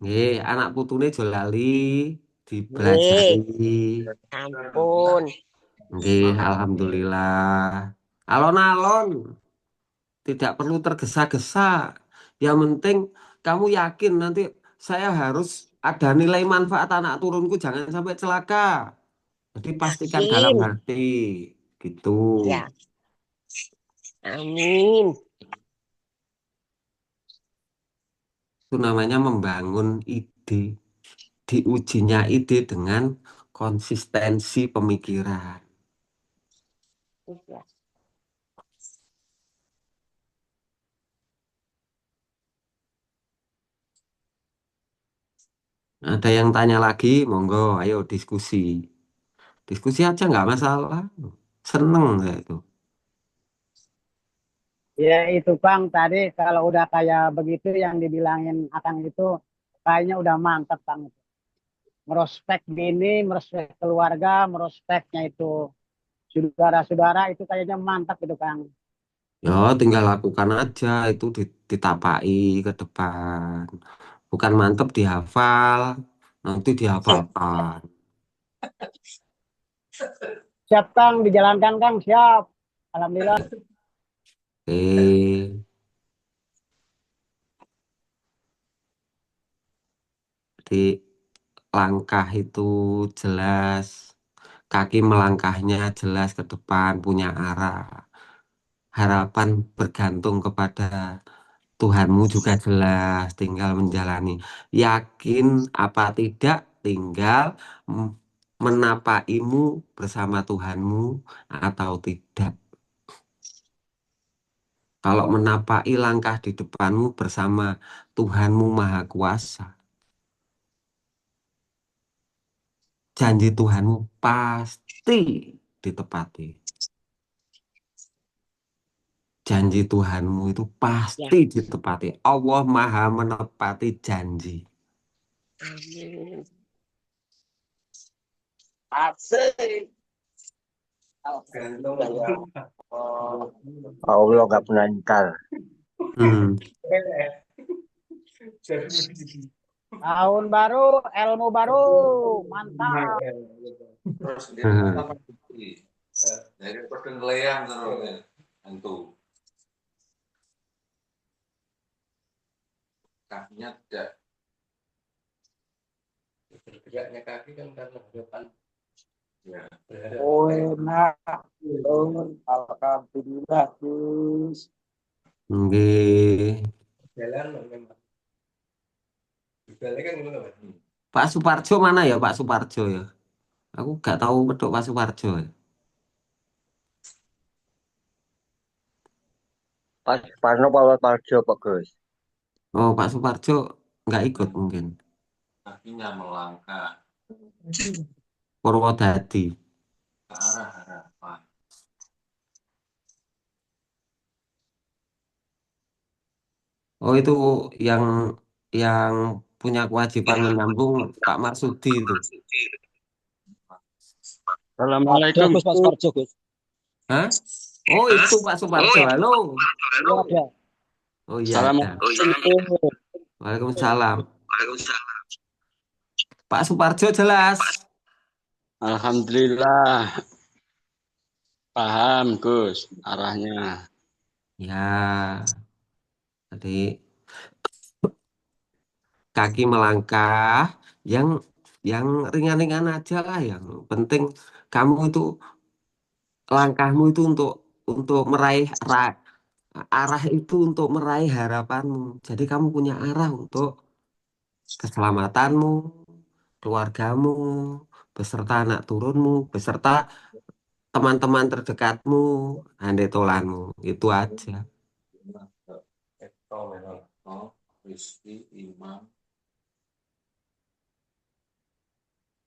Nggih, anak putune aja lali dibelajari. Nih, ampun. Nggih, alhamdulillah. Alon-alon, tidak perlu tergesa-gesa. Yang penting kamu yakin nanti saya harus ada nilai manfaat anak turunku jangan sampai celaka. Jadi pastikan dalam Yakin. hati gitu. Ya, amin. Itu namanya membangun ide. Diujinya ide dengan konsistensi pemikiran. Ya. Ada yang tanya lagi, monggo, ayo diskusi. Diskusi aja nggak masalah. Seneng saya itu. Ya itu Kang, tadi kalau udah kayak begitu yang dibilangin Akang itu kayaknya udah mantep Kang. Merospek bini, merospek keluarga, merospeknya itu saudara-saudara itu kayaknya mantap itu Kang. Ya, tinggal lakukan aja itu ditapai ke depan. Bukan mantep dihafal, nanti dihafalkan. Siap Kang, dijalankan Kang, siap. Alhamdulillah. Oke. Jadi langkah itu jelas, kaki melangkahnya jelas ke depan, punya arah. Harapan bergantung kepada Tuhanmu juga jelas, tinggal menjalani. Yakin apa tidak, tinggal menapaimu bersama Tuhanmu atau tidak. Kalau menapai langkah di depanmu bersama Tuhanmu Maha Kuasa, janji Tuhanmu pasti ditepati. Janji Tuhanmu itu Ya, pasti ditepati. Allah Maha menepati janji. amin. Asik. Gantung. Allah nggak pernah ingkar. Hmm. Tahun baru, ilmu baru, mantap. Terus dia Hmm. dari perkenalaian terus hantu. Kakinya tidak bergeraknya kaki kan karena harapan. Ya, berharap. Oh, enak. Alhamdulillah, Gus. Nggih. Jalan memang. Jalan kan gimana, Pak? Pak Suparjo mana ya Pak Suparjo ya? Aku gak tahu bedok Pak Suparjo ya. Pak Parno Pak Parjo Pak Gus. Oh Pak Suparjo nggak ikut mungkin. Kakinya melangkah Purwodadi. ke arah harapan. Oh itu yang yang punya kewajiban menyambung Pak Marsudi itu. Assalamualaikum. Gus, Pak Suparjo, Gus. Hah? Oh itu Pak Suparjo. Halo. Iya, ada. Oh iya ada. Assalamualaikum. Waalaikumsalam. Pak Suparjo jelas. Alhamdulillah. Paham, Gus, arahnya. Ya. Tadi kaki melangkah yang ringan-ringan aja lah, yang penting kamu itu langkahmu itu untuk meraih arah itu untuk meraih harapanmu. Jadi kamu punya arah untuk keselamatanmu, keluargamu, beserta anak turunmu, beserta teman-teman terdekatmu, andai tolanmu. Itu aja. Rizki, Imam.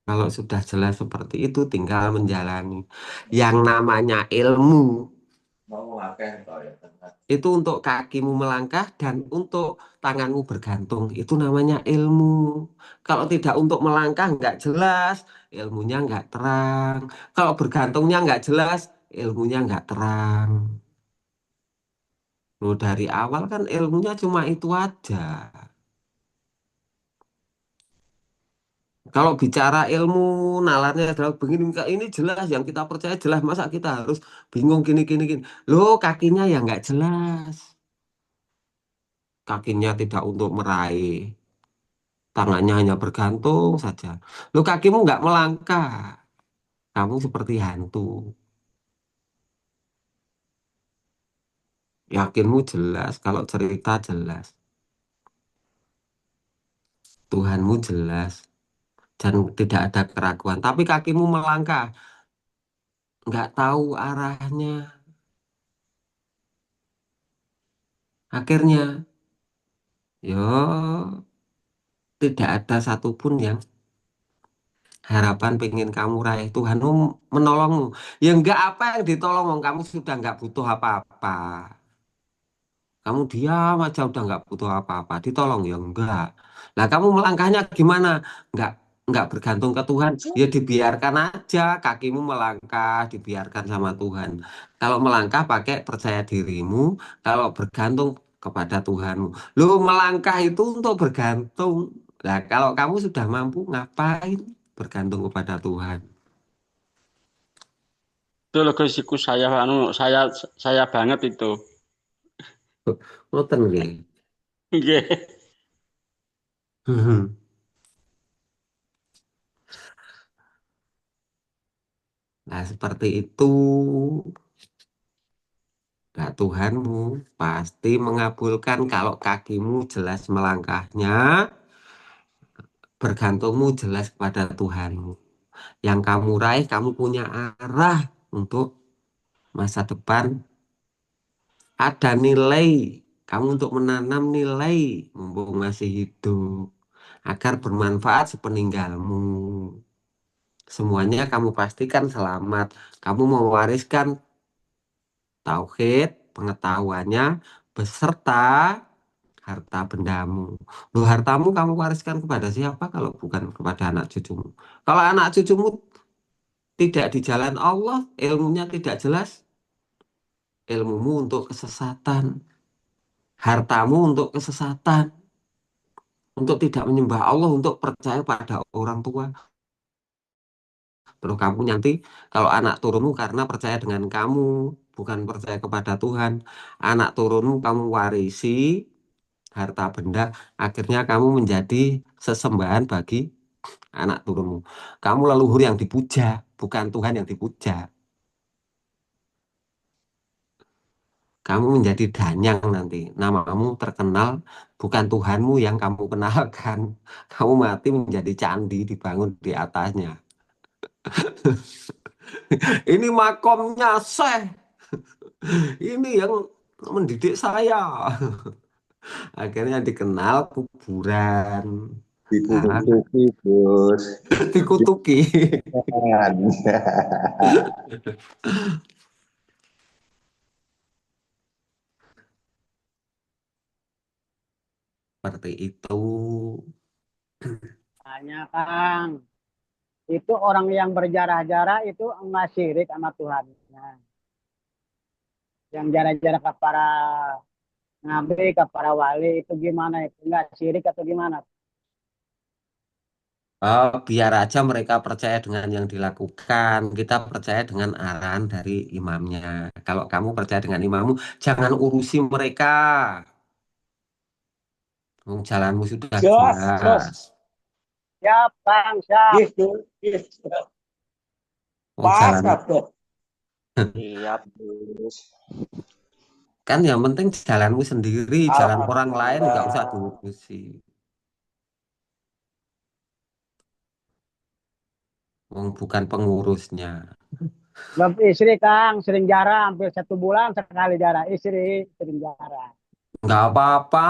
Kalau sudah jelas seperti itu, tinggal menjalani. Yang namanya ilmu Mau akeh toh ya tengah. itu untuk kakimu melangkah dan untuk tanganmu bergantung. Itu namanya ilmu. Kalau tidak untuk melangkah nggak jelas, ilmunya nggak terang. Kalau bergantungnya nggak jelas, ilmunya nggak terang. Loh, dari awal kan ilmunya cuma itu aja. Kalau bicara ilmu, nalarnya adalah begini, ini jelas, yang kita percaya jelas. Masa kita harus bingung gini, gini, gini. Loh, kakinya ya nggak jelas. Kakinya tidak untuk meraih. Tangannya hanya bergantung saja. Loh, kakimu nggak melangkah. Kamu seperti hantu. Yakinmu jelas, kalau cerita jelas. Tuhanmu jelas. Dan tidak ada keraguan. Tapi kakimu melangkah. Nggak tahu arahnya. Akhirnya, yo tidak ada satupun yang harapan pengen kamu raih. Tuhanmu menolongmu. Ya enggak, apa yang ditolong, wong kamu sudah nggak butuh apa-apa. Kamu diam aja udah nggak butuh apa-apa. Ditolong ya enggak. Lah kamu melangkahnya gimana? Nggak nggak bergantung ke Tuhan. Ya dibiarkan aja kakimu melangkah, dibiarkan sama Tuhan. Kalau melangkah pakai percaya dirimu, kalau bergantung kepada Tuhanmu. Lu melangkah itu untuk bergantung. Lah kalau kamu sudah mampu ngapain bergantung kepada Tuhan? Itu loh, Gus, iku saya banget itu. Ngoten nggih. Nggih. Nah, seperti itu. Nah, Tuhanmu pasti mengabulkan kalau kakimu jelas melangkahnya, bergantungmu jelas kepada Tuhanmu. Yang kamu raih, kamu punya arah untuk masa depan. Ada nilai, kamu untuk menanam nilai mumpung masih hidup, agar bermanfaat sepeninggalmu. Semuanya kamu pastikan selamat. Kamu mewariskan tauhid, pengetahuannya, beserta harta bendamu. Loh, hartamu kamu wariskan kepada siapa kalau bukan kepada anak cucumu? Kalau anak cucumu tidak di jalan Allah, ilmunya tidak jelas, ilmumu untuk kesesatan, hartamu untuk kesesatan, untuk tidak menyembah Allah, untuk percaya pada orang tua. Terus kamu nanti kalau anak turunmu karena percaya dengan kamu, bukan percaya kepada Tuhan, anak turunmu kamu warisi harta benda, akhirnya kamu menjadi sesembahan bagi anak turunmu. Kamu leluhur yang dipuja, bukan Tuhan yang dipuja. Kamu menjadi danyang nanti. Namamu terkenal, bukan Tuhanmu yang kamu kenalkan. Kamu mati menjadi candi dibangun di atasnya. Ini makomnya Syekh. Ini yang mendidik saya. Akhirnya dikenal kuburan. Nah, Dikutuki, Gus. dikutuki. Jangan. Seperti itu. Hanya Kang, itu orang yang berjarah-jarah itu enggak syirik sama Tuhannya. Yang jarah-jarah ke para nabi, ke para wali itu gimana itu? Enggak syirik atau gimana? Biar aja mereka percaya dengan yang dilakukan. Kita percaya dengan arahan dari imamnya. Kalau kamu percaya dengan imammu, jangan urusi mereka. Jalanmu sudah Jos, jelas. Jos. Siap, Kang, siap. Gitu, gitu. Jalan Kabeh. Siap, Gus. kan yang penting jalanmu sendiri, jalan orang lain nggak usah Alhamdulillah. diurusi. Wong bukan pengurusnya. Belum istri, Kang, sering jarah, hampir 1 bulan sekali jarah. Istri sering jarah. Nggak apa-apa.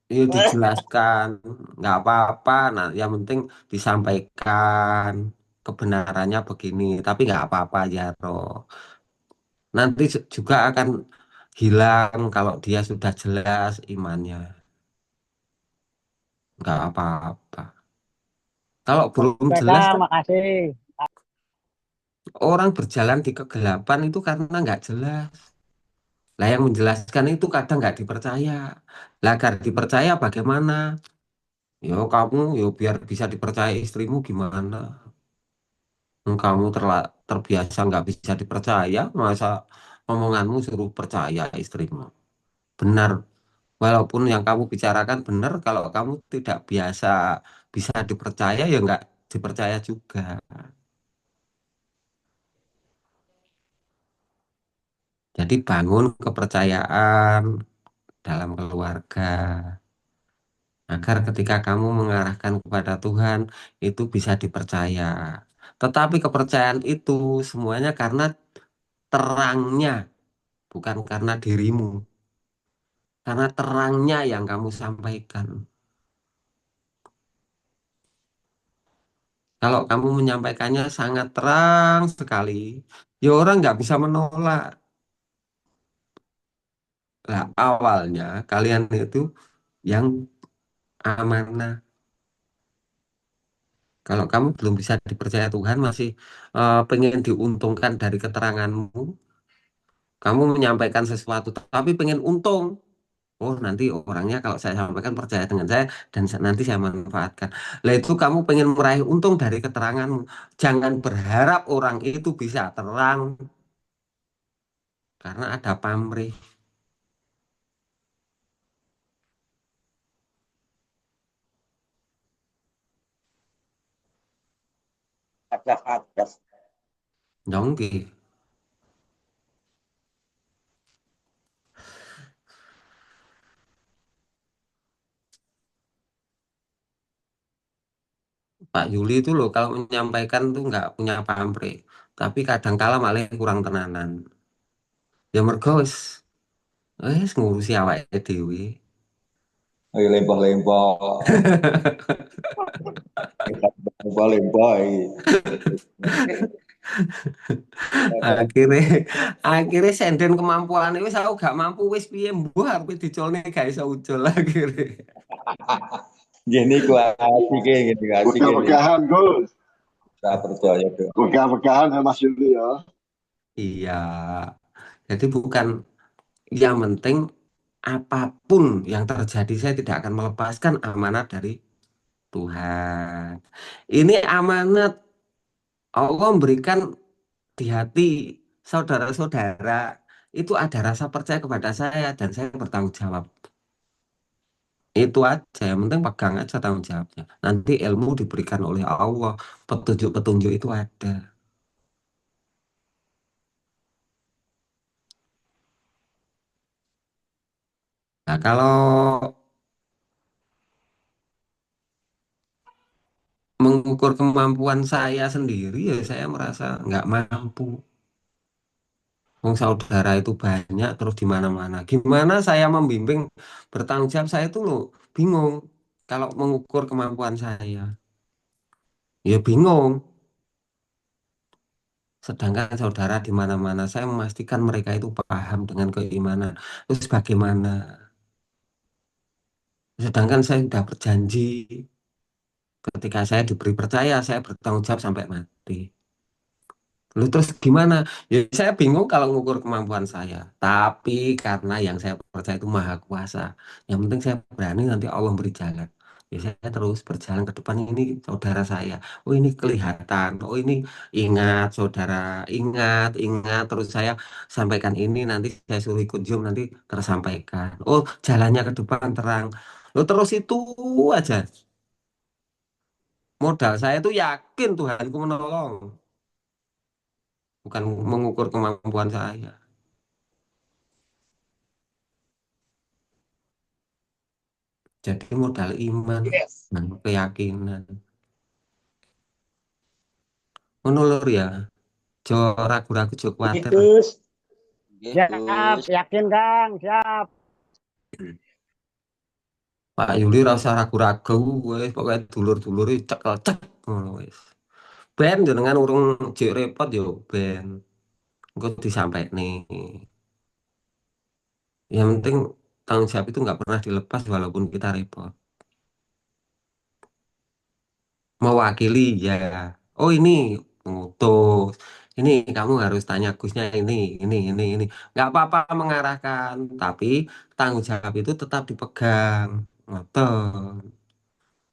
Ya dijelaskan. Nggak apa-apa. Nah, yang penting disampaikan kebenarannya begini. Tapi nggak apa-apa ya, Roh. Nanti juga akan hilang kalau dia sudah jelas imannya. Nggak apa-apa. Kalau belum Oke, jelas Kang, kan makasih. orang berjalan di kegelapan itu karena nggak jelas. Lah yang menjelaskan itu kadang nggak dipercaya. Lah agar dipercaya bagaimana? Yo kamu yo biar bisa dipercaya istrimu gimana? Kamu terbiasa nggak bisa dipercaya, masa omonganmu suruh percaya istrimu. Benar, walaupun yang kamu bicarakan benar, kalau kamu tidak biasa bisa dipercaya ya nggak dipercaya juga. Jadi bangun kepercayaan dalam keluarga. Agar ketika kamu mengarahkan kepada Tuhan itu bisa dipercaya. Tetapi kepercayaan itu semuanya karena terangnya, bukan karena dirimu. Karena terangnya yang kamu sampaikan. Kalau kamu menyampaikannya sangat terang sekali, ya orang nggak bisa menolak. Lah awalnya kalian itu yang amanah. Kalau kamu belum bisa dipercaya Tuhan, masih pengen diuntungkan dari keteranganmu, kamu menyampaikan sesuatu, tapi pengen untung. Oh, nanti orangnya kalau saya sampaikan percaya dengan saya dan nanti saya manfaatkan. Lah itu kamu pengen meraih untung dari keteranganmu. Jangan berharap orang itu bisa terang karena ada pamrih. Ada. Dongki. Pak Yuli itu loh kalau menyampaikan tuh nggak punya pamrih. Tapi kadang kala malah kurang tenanan. Ya mergo wis ngurusi awake dhewe. Ayo lempah-lempah. Lempah-lempah. akhirnya akhirnya senden kemampuan wis aku gak mampu wis piye mbuh arep dicolne gak iso ucul akhirnya. Gini ku asik gini asik gini. Pegah-pegahan, Gus. Tak percaya tuh. Pegah-pegahan ya Mas Yuli ya. Iya, jadi bukan yang penting apapun yang terjadi saya tidak akan melepaskan amanat dari Tuhan. Ini amanat Allah memberikan di hati saudara-saudara itu ada rasa percaya kepada saya dan saya bertanggung jawab. Itu aja, yang penting pegang aja tanggung jawabnya. Nanti ilmu diberikan oleh Allah, petunjuk-petunjuk itu ada. Nah, kalau mengukur kemampuan saya sendiri, ya saya merasa nggak mampu. Wong saudara itu banyak terus di mana-mana. Gimana saya membimbing bertanggung jawab saya itu loh bingung kalau mengukur kemampuan saya. Ya bingung. Sedangkan saudara di mana-mana saya memastikan mereka itu paham dengan keimanan. Terus bagaimana? Sedangkan saya sudah berjanji ketika saya diberi percaya saya bertanggung jawab sampai mati. Lalu terus gimana? Ya saya bingung kalau ngukur kemampuan saya. Tapi karena yang saya percaya itu maha kuasa. Yang penting saya berani nanti Allah beri jalan. Ya saya terus berjalan ke depan ini saudara saya. Oh ini kelihatan. Oh ini ingat saudara. Ingat, ingat. Terus saya sampaikan ini nanti saya suruh ikut Zoom nanti tersampaikan. Oh jalannya ke depan terang. Lo terus itu aja. Modal saya itu yakin Tuhanku menolong. Bukan mengukur kemampuan saya. Jadi modal iman dan keyakinan. Menurut ya, jo ragu-ragu jo kuatir. Gus. Siap, yakin Kang, siap. Pak Yuli rasa ragu-ragu, wes pokoknya dulur-dulur cekel cek, ngono wes. Ben jenengan urung jek repot yo ben. Engko disampaikan nih. Yang penting tanggung jawab itu nggak pernah dilepas walaupun kita repot. Mewakili ya. Oh ini mengutus. Ini kamu harus tanya Gusnya ini. Nggak apa-apa mengarahkan, tapi tanggung jawab itu tetap dipegang. Ngoten.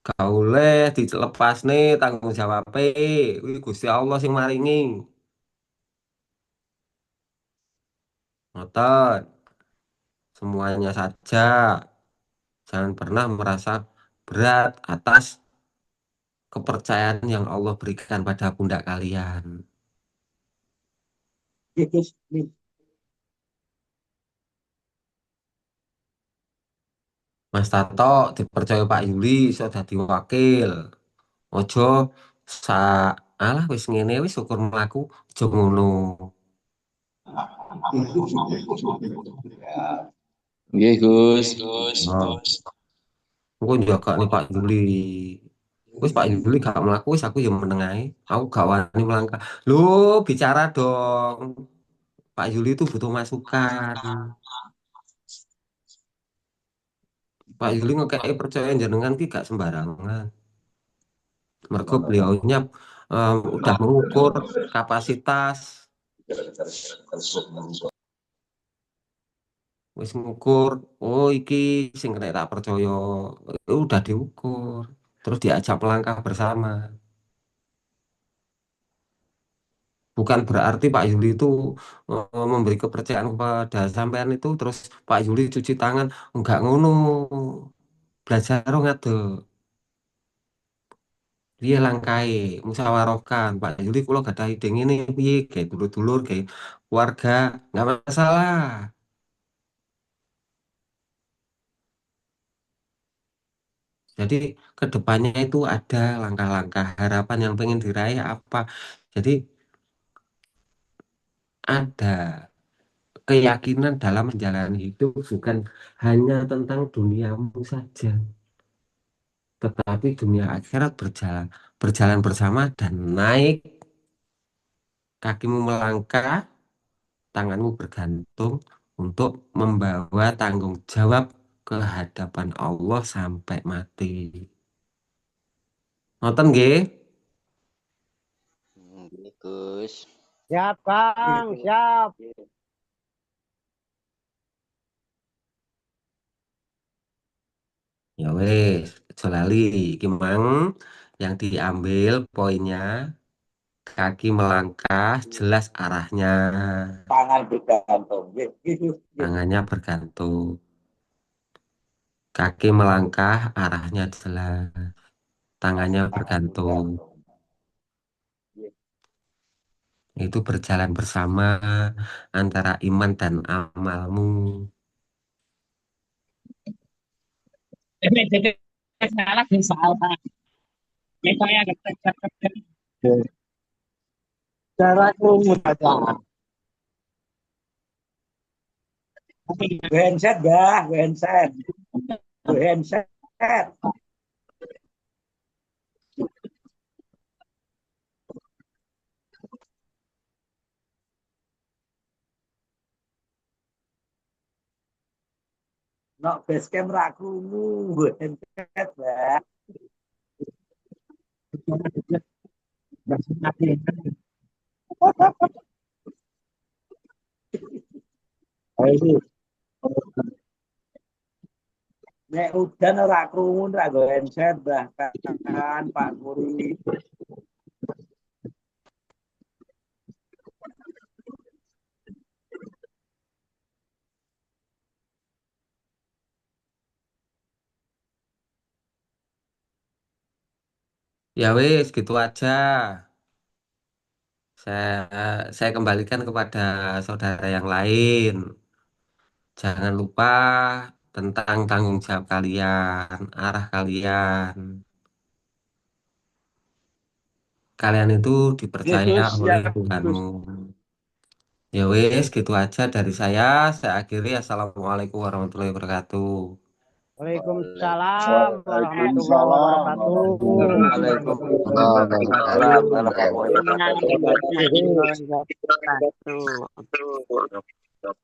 Gak boleh dilepas nih tanggung jawab. Wih Gusti Allah sing maringi. Ngoten. Semuanya saja. Jangan pernah merasa berat atas kepercayaan yang Allah berikan pada pundak kalian. Mas Tato dipercaya Pak Yuli sudah dadi wakil. Ojo sa alah wis ngene wis syukur mlaku aja ngono. Nggih, Gus. Nah, engko njaga nih Pak Yuli. Wis Pak Yuli gak mlaku wis aku ya meneng ae. Aku gak wani melangkah. Loh, bicara dong. Pak Yuli itu butuh masukan. Pak Yuli ngekei percaya jenengan ki gak sembarangan. Mergo beliaunya udah mengukur kapasitas. Wis ngukur, oh iki sing kena tak percaya. Udah diukur. Terus diajak melangkah bersama. Bukan berarti Pak Yuli itu memberi kepercayaan kepada sampean itu terus Pak Yuli cuci tangan, enggak ngono. Belajar ngadeg. Dia langkai musyawarahkan Pak Yuli kula gadah ide ngene piye kayak dulur-dulur kayak keluarga nggak masalah. Jadi kedepannya itu ada langkah-langkah harapan yang pengen diraih apa. Jadi ada keyakinan dalam menjalani hidup bukan hanya tentang duniamu saja, tetapi dunia akhirat berjalan bersama dan naik, kakimu melangkah, tanganmu bergantung untuk membawa tanggung jawab ke hadapan Allah sampai mati. Ngoten nggih? Nggih, Gus. Siap Kang, siap. Ya wes, aja lali iki mang yang diambil poinnya kaki melangkah jelas arahnya. Tangan bergantung. Nggih, Gus. Tangannya bergantung. Kaki melangkah arahnya jelas. Tangannya bergantung. Itu berjalan bersama antara iman dan amalmu. Jadi salah salah. Kita yang Cara mudah. Gue handset dah, gue handset. Gue handset. No, basecamp ra krungu, gue handset dah. Nek udan ora krungu ra gue handset bahkan Pak Muri. Ya wis, gitu aja. Saya kembalikan kepada saudara yang lain. Jangan lupa tentang tanggung jawab kalian, arah kalian. Kalian itu dipercaya Yesus oleh siap Tuhanmu. Gus. Ya wis, gitu aja dari saya. Saya akhiri. Assalamualaikum warahmatullahi wabarakatuh. Waalaikumsalam warahmatullahi Waalaikumsalam wabarakatuh. warahmatullahi Waalaikumsalam warahmatullahi Warahmatullahi wabarakatuh. wabarakatuh.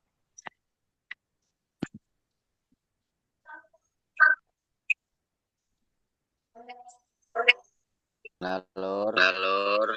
Nah, Lur.